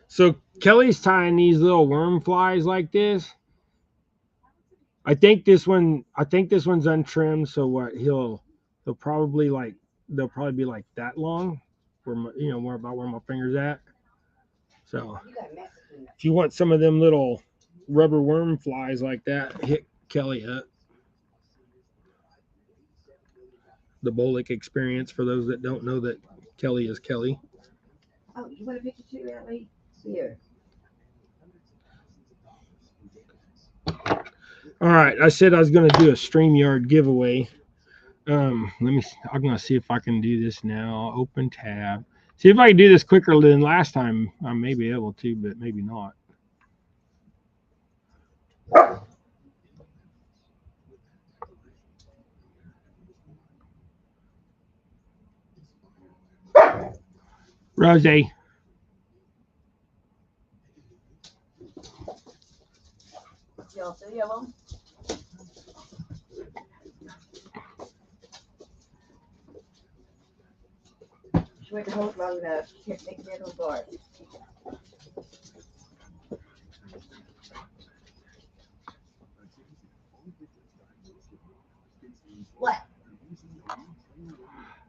So Kelly's tying these little worm flies like this. I think this one's untrimmed, so what he'll probably like they'll probably be like that long, where my, more about where my finger's at. So if you want some of them little rubber worm flies like that, hit Kelly up. The Bolick experience for those that don't know that Kelly is Kelly. Oh, you want a picture too, Ellie? Here. All right, I said I was going to do a StreamYard giveaway. I'm gonna see if I can do this now. Open tab. See if I can do this quicker than last time. I may be able to, but maybe not. Rose. Y'all see of them? She went to hold long enough. She kept taking it on guard. What?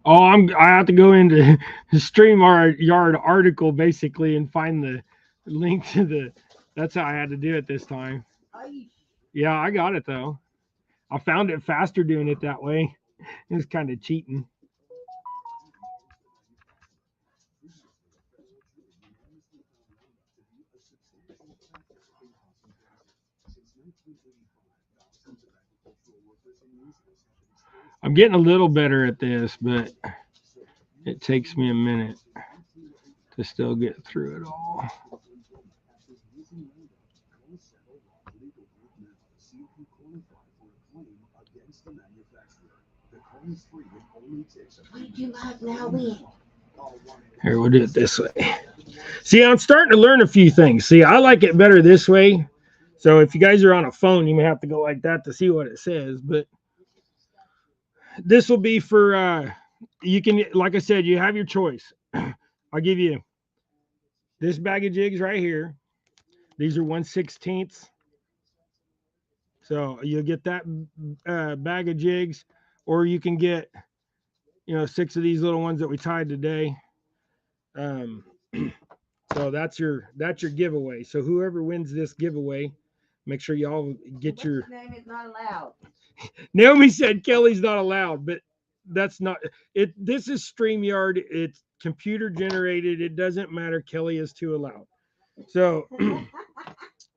Oh, I have to go into the StreamYard article basically and find the link to the. That's how I had to do it this time. Yeah, I got it though. I found it faster doing it that way. It was kind of cheating. I'm getting a little better at this, but it takes me a minute to still get through it all. What did you like now, win? Here, we'll do it this way. See, I'm starting to learn a few things. See, I like it better this way. So if you guys are on a phone, you may have to go like that to see what it says. But this will be for you can, like I said, you have your choice. I'll give you this bag of jigs right here. These are 1/16. So you'll get that bag of jigs, or you can get 6 of these little ones that we tied today. So that's your giveaway. So whoever wins this giveaway, make sure y'all get What's your his name is not allowed. Naomi said Kelly's not allowed, but that's not it. This is StreamYard. It's computer generated. It doesn't matter. Kelly is too allowed. So,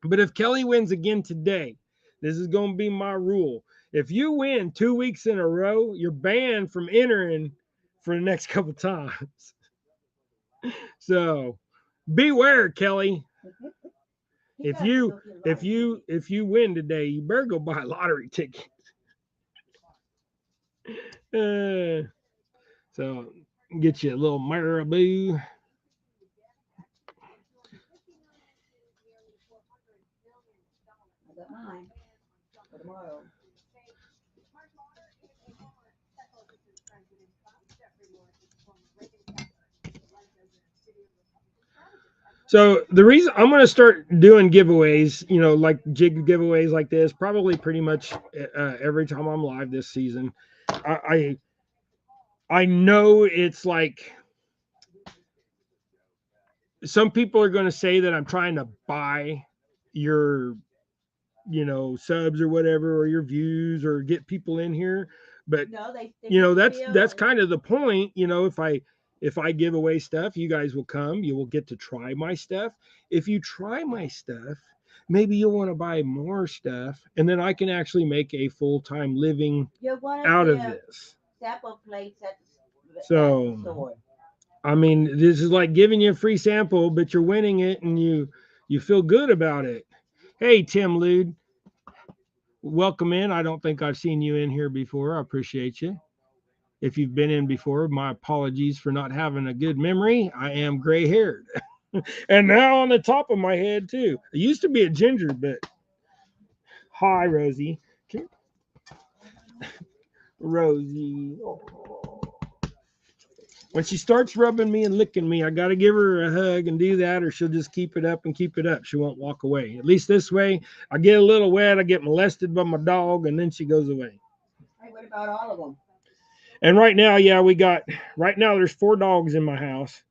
but if Kelly wins again today, this is going to be my rule. If you win 2 weeks in a row, you're banned from entering for the next couple times. So, beware, Kelly. If you win today, you better go buy a lottery ticket. So get you a little marabou. I got mine for tomorrow. So the reason I'm going to start doing giveaways, like jig giveaways like this, probably pretty much every time I'm live this season. I know it's like some people are going to say that I'm trying to buy your subs or whatever, or your views, or get people in here. But No, they that's kind of the point. If I give away stuff, you guys will come, you will get to try my stuff. If you try my stuff, maybe you'll want to buy more stuff, and then I can actually make a full-time living out of this. sample plates at the So store. I mean, this is like giving you a free sample, but you're winning it, and you feel good about it. Hey, Tim Lude, welcome in. I don't think I've seen you in here before. I appreciate you. If you've been in before, my apologies for not having a good memory. I am gray haired. And now on the top of my head, too. I used to be a ginger, but hi, Rosie. Rosie. Oh. When she starts rubbing me and licking me, I got to give her a hug and do that, or she'll just keep it up and keep it up. She won't walk away. At least this way, I get a little wet, I get molested by my dog, and then she goes away. Hey, what about all of them? And right now, there's 4 dogs in my house.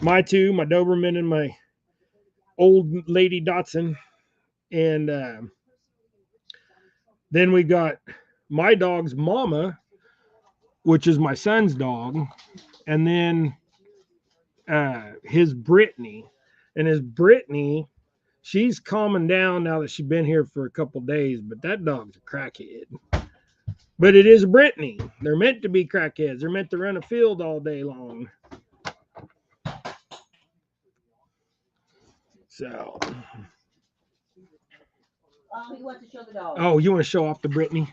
My 2, my Doberman and my old lady Dotson. And then we got my dog's mama, which is my son's dog. And then his Brittany. And his Brittany, she's calming down now that she's been here for a couple days, but that dog's a crackhead. But it is Brittany. They're meant to be crackheads. They're meant to run a field all day long. So. Oh, he wants to show the dog. Oh, you want to show off the Brittany?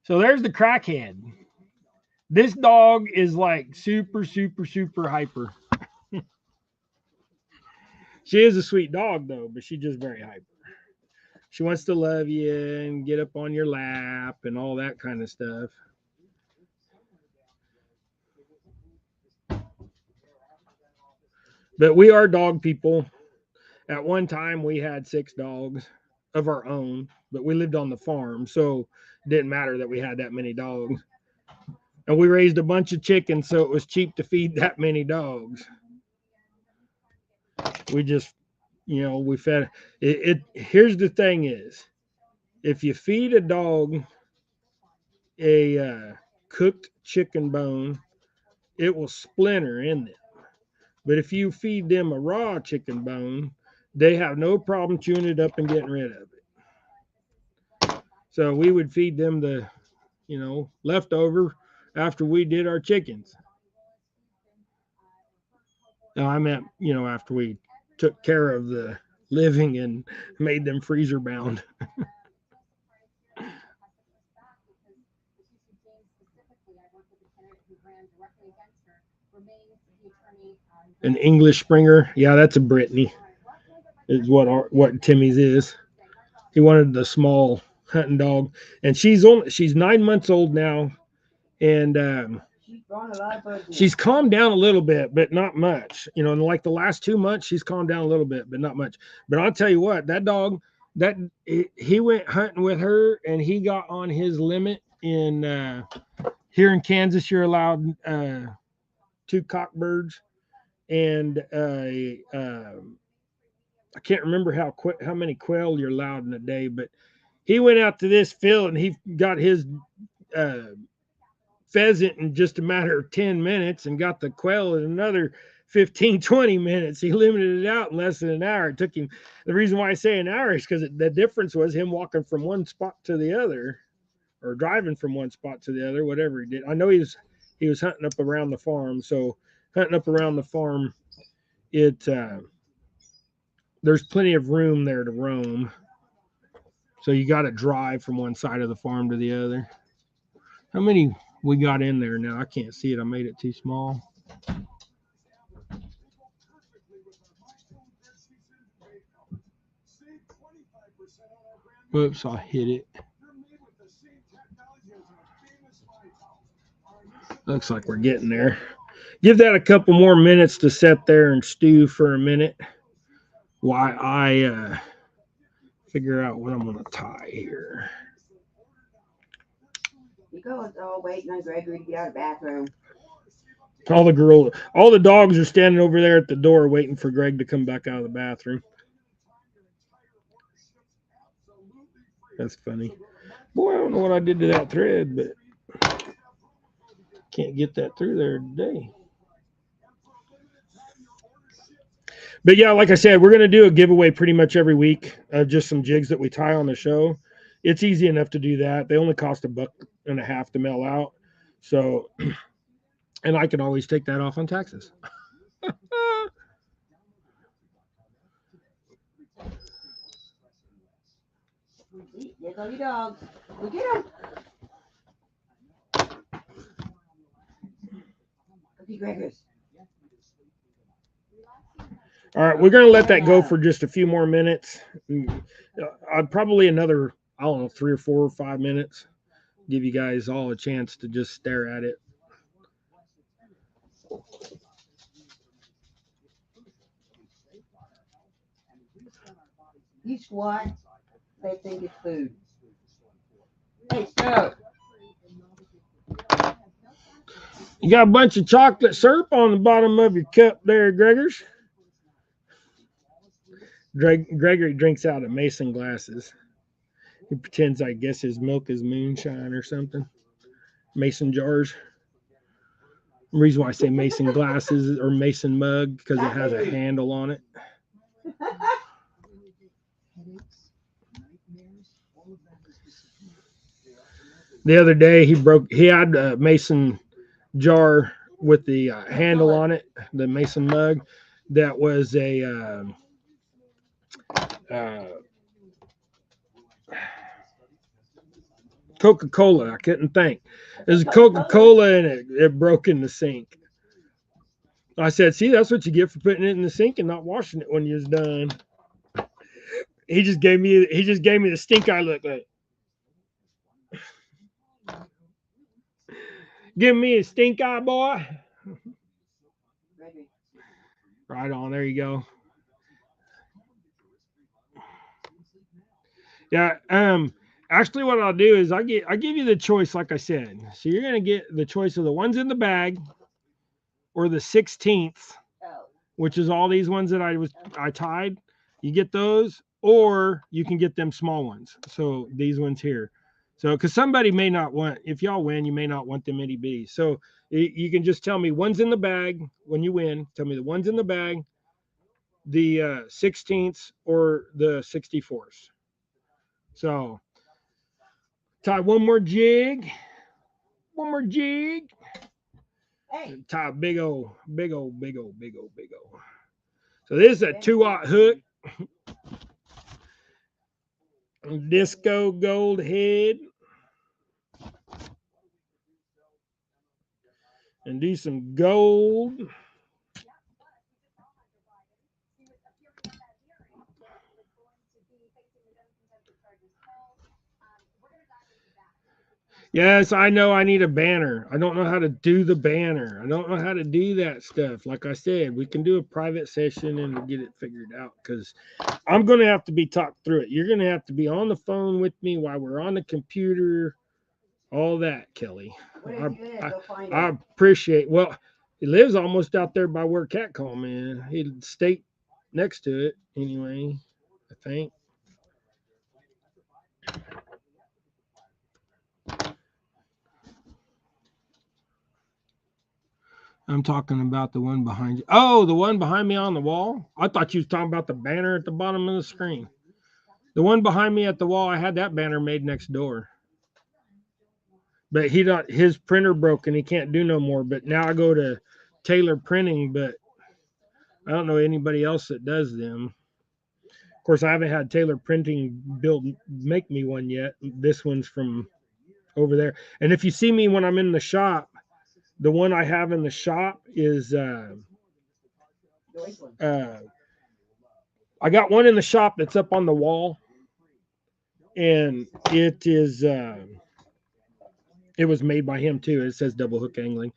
So there's the crackhead. This dog is like super, super, super hyper. She is a sweet dog, though, but she's just very hyper. She wants to love you and get up on your lap and all that kind of stuff. But we are dog people. At one time, we had 6 dogs of our own, but we lived on the farm, so it didn't matter that we had that many dogs. And we raised a bunch of chickens, so it was cheap to feed that many dogs. We just, we fed it. Here's the thing is, if you feed a dog a cooked chicken bone, it will splinter in them. But if you feed them a raw chicken bone, they have no problem chewing it up and getting rid of it. So we would feed them the, leftover after we did our chickens. Now, I meant, after we took care of the living and made them freezer bound. An English Springer. Yeah, that's a Brittany. Is what Timmy's is. He wanted the small hunting dog, and she's 9 months old now, and she's calmed down a little bit, but not much. In like the last 2 months, she's calmed down a little bit, but not much. But I'll tell you what, that dog, he went hunting with her, and he got on his limit. In here in Kansas, you're allowed 2 cockbirds, and I can't remember how many quail you're allowed in a day, but he went out to this field and he got his pheasant in just a matter of 10 minutes and got the quail in another 15, 20 minutes. He limited it out in less than an hour. It took him. The reason why I say an hour is because the difference was him walking from one spot to the other, or driving from one spot to the other, whatever he did. I know he was hunting up around the farm. So hunting up around the farm, there's plenty of room there to roam. So you got to drive from one side of the farm to the other. How many we got in there now? I can't see it. I made it too small. Whoops, I hit it. Looks like we're getting there. Give that a couple more minutes to sit there and stew for a minute while I figure out what I'm going to tie here. You go waiting on Gregory to get out of the bathroom. All the dogs are standing over there at the door waiting for Greg to come back out of the bathroom. That's funny. Boy, I don't know what I did to that thread, but can't get that through there today. But yeah, like I said, we're gonna do a giveaway pretty much every week of just some jigs that we tie on the show. It's easy enough to do that. They only cost $1.50 to mail out. So, and I can always take that off on taxes. There go your dogs. Go get them. Cookie Gregors. All right, we're gonna let that go for just a few more minutes. Probably another, I don't know, 3 or 4 or 5 minutes. Give you guys all a chance to just stare at it. You squat. They think it's food. Hey, stop. You got a bunch of chocolate syrup on the bottom of your cup there, Gregors. Gregory drinks out of mason glasses. He pretends, I guess, his milk is moonshine or something. Mason jars. The reason why I say mason glasses or mason mug because it has a handle on it. The other day he had a mason jar with the handle on it, the mason mug that was a Coca-Cola. I couldn't think. There's a Coca-Cola and it broke in the sink. I said, see, that's what you get for putting it in the sink and not washing it when you're done. He just gave me the stink eye look like. Give me a stink eye, boy. Right on, there you go. Yeah, actually what I'll do is I give you the choice, like I said. So you're gonna get the choice of the ones in the bag or the 16th, which is all these ones that I tied. You get those, or you can get them small ones. So these ones here. So because somebody may not want, if y'all win, you may not want them itty bitty. So you can just tell me one's in the bag when you win. Tell me the one's in the bag, the 16ths or the 64s. So tie one more jig. One more jig. Hey. Tie a big old. So this is a 2-aught hook. Disco gold head. And do some gold. Yes, I know I need a banner. I don't know how to do the banner. I don't know how to do that stuff. Like I said, we can do a private session and get it figured out because I'm going to have to be talked through it. You're going to have to be on the phone with me while we're on the computer. All that, Kelly. I appreciate. Well, he lives almost out there by where Catcall, man. He'd stay next to it anyway, I think. I'm talking about the one behind you. Oh, the one behind me on the wall? I thought you was talking about the banner at the bottom of the screen. The one behind me at the wall, I had that banner made next door. But his printer broke and he can't do no more. But now I go to Taylor Printing, but I don't know anybody else that does them. Of course, I haven't had Taylor Printing make me one yet. This one's from over there. And if you see me when I'm in the shop, the one I have in the shop is I got one in the shop that's up on the wall, and it is it was made by him too. It says double hook angling.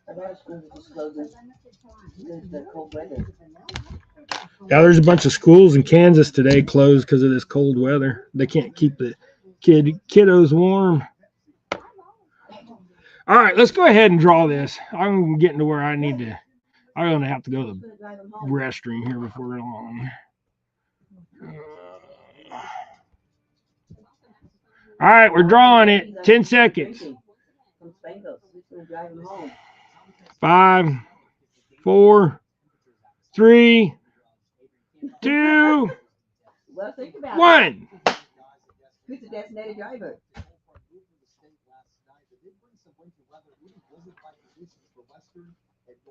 A lot of schools are just closing because of the cold weather. Yeah, there's a bunch of schools in Kansas today closed because of this cold weather. They can't keep the kiddos warm. All right, let's go ahead and draw this. I'm getting to where I need to. I'm gonna have to go to Who's gonna drive them the home? restroom here before long. All right, we're drawing it. 10 seconds. From Spangles. Who's gonna drive them home? 5, 4, 3, 2, Well, think about it. 1. Who's the designated driver?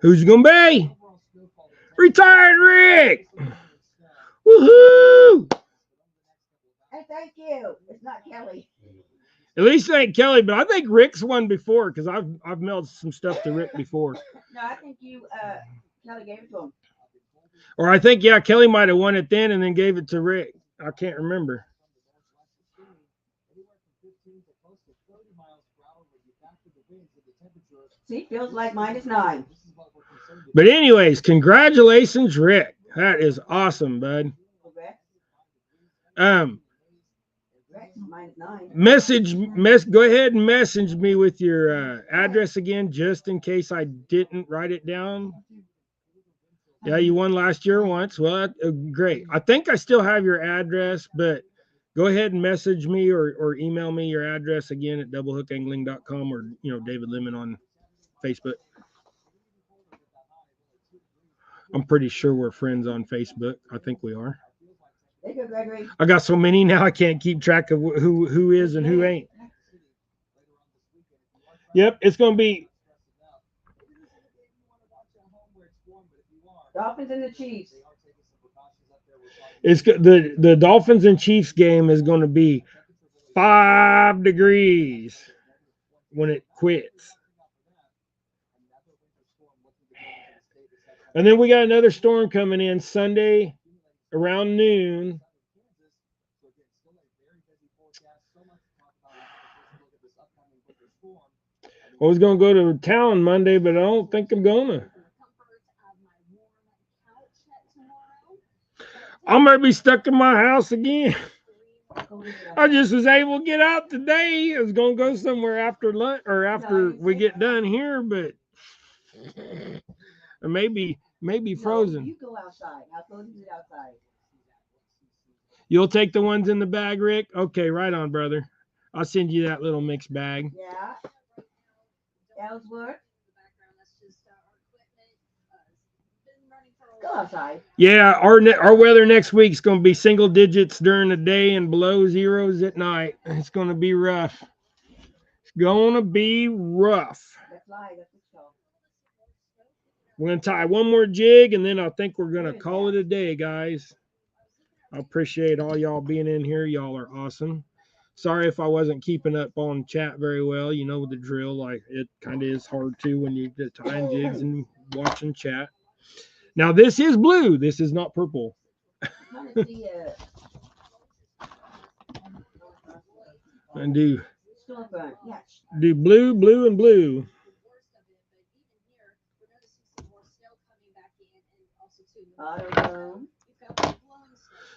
Who's it gonna be? Retired Rick. Woohoo! Hey, thank you. It's not Kelly. At least it ain't Kelly, but I think Rick's won before because I've mailed some stuff to Rick before. No, I think you, Kelly gave it to him. Or I think, yeah, Kelly might have won it then and then gave it to Rick. I can't remember. See, feels like -9. But anyways, congratulations, Rick. That is awesome, bud. Rex, Rex, go ahead and message me with your address again, just in case I didn't write it down. Yeah, you won last year once. Well, great. I think I still have your address, but go ahead and message me or email me your address again at doublehookangling.com or, David Lemon on Facebook. I'm pretty sure we're friends on Facebook. I think we are. There you go, Gregory. I got so many now I can't keep track of who is and who ain't. Yep, it's going to be Dolphins and the Chiefs. It's the Dolphins and Chiefs game is going to be 5 degrees when it quits. And then we got another storm coming in Sunday around noon. I was going to go to town Monday, but I don't think I'm going to. I might be stuck in my house again. I just was able to get out today. I was going to go somewhere after lunch or after we get done here, but maybe frozen. You go outside. How cold is it outside? You'll take the ones in the bag, Rick? Okay, right on, brother. I'll send you that little mixed bag. Yeah. Ellsworth. Go outside. Yeah, our weather next week is going to be single digits during the day and below zeros at night. It's going to be rough. It's going to be rough. That's right. That's the show. We're going to tie one more jig, and then I think we're going to call it a day, guys. I appreciate all y'all being in here. Y'all are awesome. Sorry if I wasn't keeping up on chat very well. You know the drill. Like, it kind of is hard to when you're tying jigs and watching chat. Now, this is blue. This is not purple. And do blue, and blue.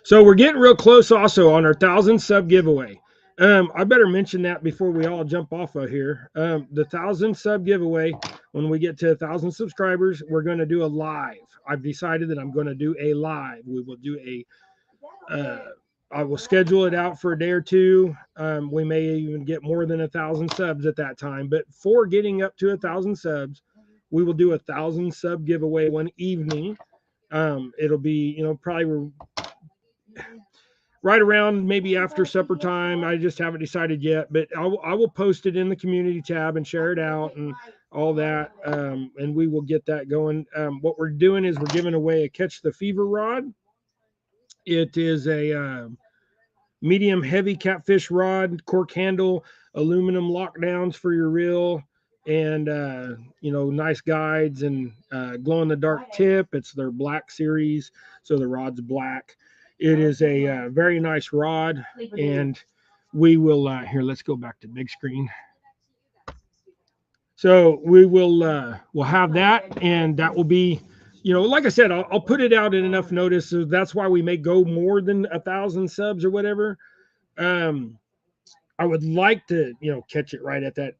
So we're getting real close also on our 1,000 sub giveaway. I better mention that before we all jump off of here. The 1,000 sub giveaway, when we get to 1,000 subscribers, we're going to do a live. I've decided that I'm going to do a live. We will do I will schedule it out for a day or two. We may even get more than 1,000 subs at that time. But for getting up to 1,000 subs, we will do a 1,000 sub giveaway one evening. It'll be, probably right around maybe after supper time. I just haven't decided yet, but I will post it in the community tab and share it out and all that. And we will get that going. What we're doing is we're giving away a Catch the Fever rod. It is a medium heavy catfish rod, cork handle, aluminum lockdowns for your reel, and nice guides and glow in the dark tip. It's their black series, so the rod's black. It is a very nice rod, and we will here, let's go back to big screen. So we will we'll have that, and that will be, like I said, I'll put it out in enough notice. So that's why we may go more than 1,000 subs or whatever. I would like to, catch it right at that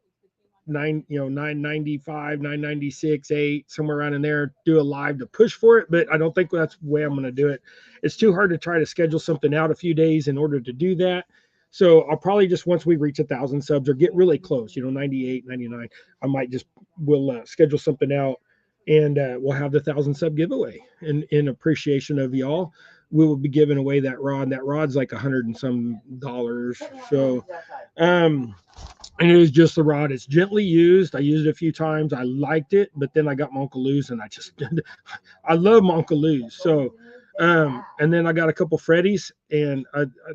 995, 996, 8, somewhere around in there, do a live to push for it. But I don't think that's the way I'm going to do it. It's too hard to try to schedule something out a few days in order to do that. So I'll probably just, once we reach 1,000 subs or get really close, 98, 99, I might just, we'll schedule something out, and we'll have the 1,000 sub giveaway in appreciation of y'all. We will be giving away that rod. That rod's like $100 and some dollars. So, and it is just the rod. It's gently used. I used it a few times. I liked it, but then I got my Uncle Lou's, and I love my Uncle Lou's. So, and then I got a couple Freddies, and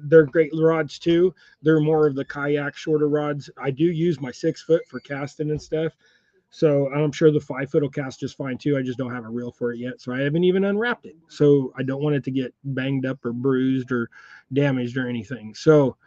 they're great rods too. They're more of the kayak shorter rods. I do use my 6 foot for casting and stuff. So I'm sure the 5 foot will cast just fine too. I just don't have a reel for it yet. So I haven't even unwrapped it. So I don't want it to get banged up or bruised or damaged or anything. So,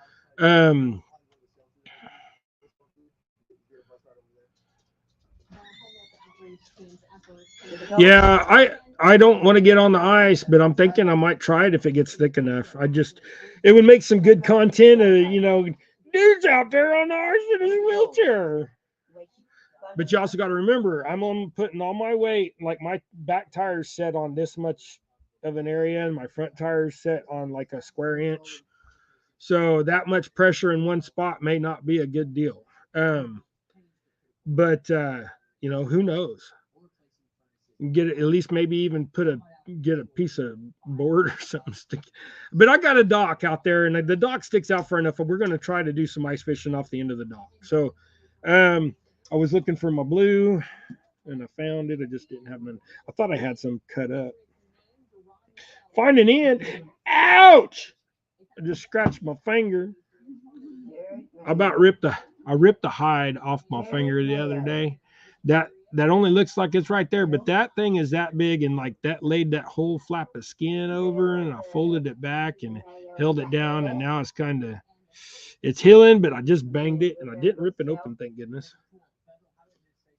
yeah, I don't want to get on the ice, but I'm thinking I might try it if it gets thick enough. It would make some good content. Dude's out there on the ice in his wheelchair. But you also got to remember, I'm on putting all my weight, like my back tire's set on this much of an area, and my front tire's set on like a square inch. So that much pressure in one spot may not be a good deal. But who knows? Get it, at least maybe even get a piece of board or something stick. But I got a dock out there, and the dock sticks out far enough. We're going to try to do some ice fishing off the end of the dock. So I was looking for my blue, and I found it. I just didn't have none. I thought I had some cut up. Find an end. Ouch! I just scratched my finger. I ripped the hide off my finger the other day. That only looks like it's right there, but that thing is that big, and like that laid that whole flap of skin over, and I folded it back and held it down, and now it's healing, but I just banged it, and I didn't rip it open, thank goodness.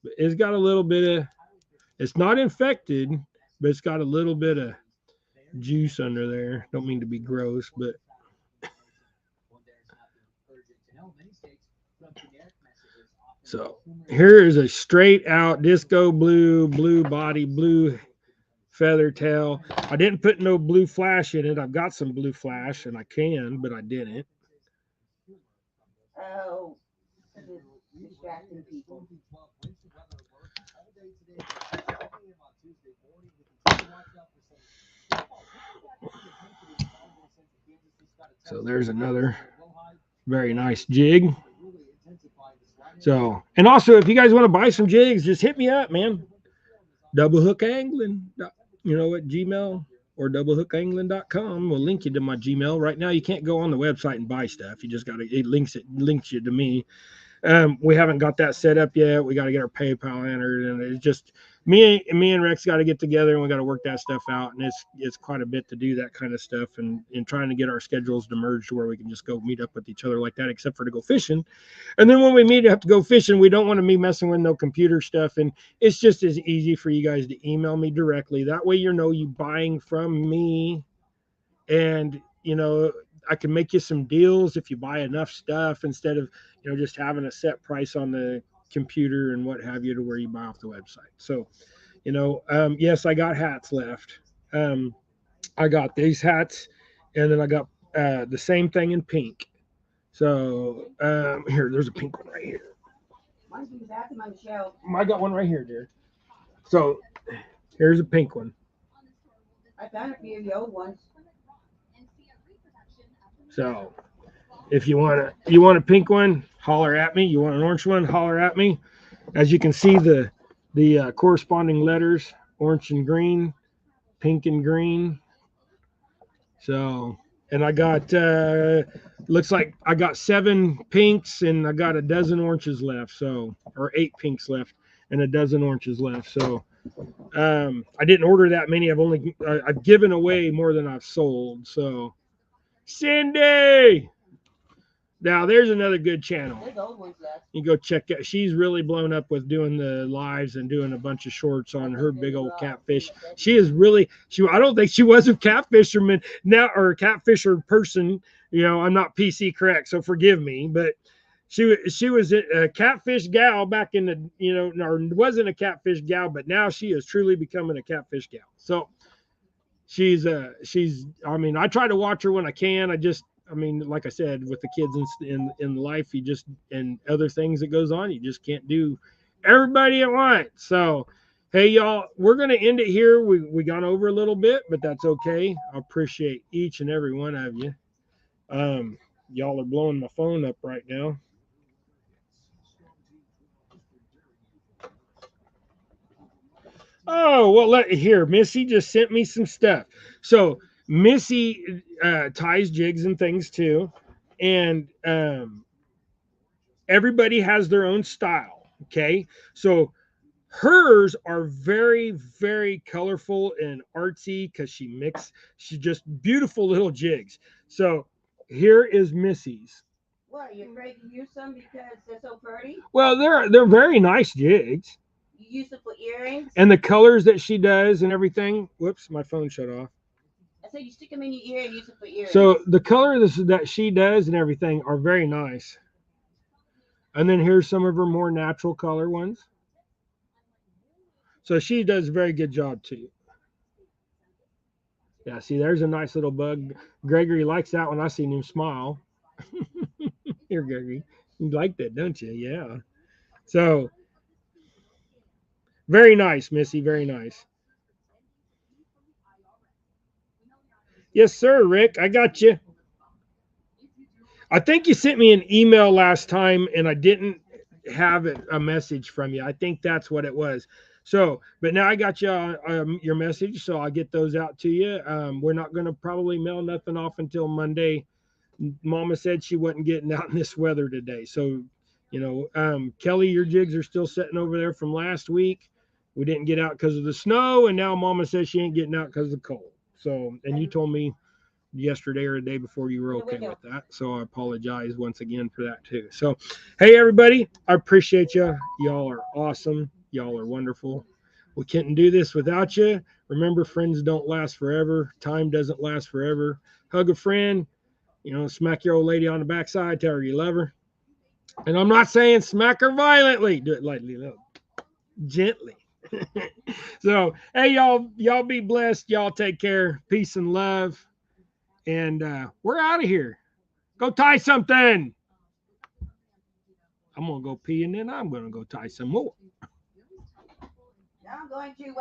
But it's got a little bit of, it's not infected, but it's got a little bit of juice under there. Don't mean to be gross, but so here is a straight out disco blue body, blue feather tail. I didn't put no blue flash in it. I've got some blue flash, and I can, but I didn't. Oh, distracting people. So there's another very nice jig. So, and also, if you guys want to buy some jigs, just hit me up, man. Double Hook Angling, at Gmail or doublehookangling.com. We'll link you to my Gmail. Right now, you can't go on the website and buy stuff. You just got to, it links you to me. We haven't got that set up yet. We got to get our PayPal entered, and it's just me and Rex got to get together, and we got to work that stuff out. And it's quite a bit to do that kind of stuff, and trying to get our schedules to merge to where we can just go meet up with each other like that, except for to go fishing. And then when we meet up to go fishing, we don't want to be messing with no computer stuff, and it's just as easy for you guys to email me directly. That way, you buying from me, and I can make you some deals if you buy enough stuff instead of just having a set price on the computer and what have you to where you buy off the website. So, yes, I got hats left. I got these hats, and then I got the same thing in pink. So here, there's a pink one right here. I got one right here, dear. So here's a pink one. I found a few of the old ones. So if you want a pink one, holler at me. You want an orange one, holler at me. As you can see, the corresponding letters, orange and green, pink and green. So, and I got looks like I got 7 pinks, and I got a dozen oranges left. So, or 8 pinks left and a dozen oranges left. So I didn't order that many. I've given away more than I've sold. So Cindy, Now there's another good channel. There's old ones left. You go check out. She's really blown up with doing the lives and doing a bunch of shorts on her big old catfish. She is really she. I don't think she was a catfisherman now or a catfisher person. You know, I'm not PC correct, so forgive me. But she was a catfish gal back in the or wasn't a catfish gal, but now she is truly becoming a catfish gal. So she's I mean, I try to watch her when I can. I mean, like I said, with the kids in life, you just and other things that goes on, you just can't do everybody at once. So, hey, y'all, we're gonna end it here. We gone over a little bit, but that's okay. I appreciate each and every one of you. Y'all are blowing my phone up right now. Oh, well, here, Missy just sent me some stuff. So Missy ties jigs and things too, and everybody has their own style. Okay, so hers are very, very colorful and artsy because she just beautiful little jigs. So here is Missy's. What, are you afraid to use them because they're so pretty? Well, they're very nice jigs. You use them for earrings? And the colors that she does and everything. Whoops, my phone shut off. I said you stick them in your ear and use them for earrings. So the color that she does and everything are very nice. And then here's some of her more natural color ones. So she does a very good job too. Yeah, see, there's a nice little bug. Gregory likes that one. I seen him smile. Here, Gregory. You like that, don't you? Yeah. So very nice, Missy. Very nice. Yes, sir, Rick. I got you. I think you sent me an email last time and I didn't have a message from you. I think that's what it was. So, but now I got you your message, so I'll get those out to you. We're not going to probably mail nothing off until Monday. Mama said she wasn't getting out in this weather today. So, Kelly, your jigs are still sitting over there from last week. We didn't get out because of the snow, and now Mama says she ain't getting out because of the cold. So, and you told me yesterday or the day before you were okay with that. So I apologize once again for that too. So, hey, everybody, I appreciate you. Y'all are awesome. Y'all are wonderful. We couldn't do this without you. Remember, friends don't last forever. Time doesn't last forever. Hug a friend, smack your old lady on the backside, tell her you love her. And I'm not saying smack her violently. Do it lightly, gently. So, hey, y'all be blessed. Y'all take care. Peace and love. And we're out of here. Go tie something. I'm going to go pee and then I'm going to go tie some more. Now I'm going to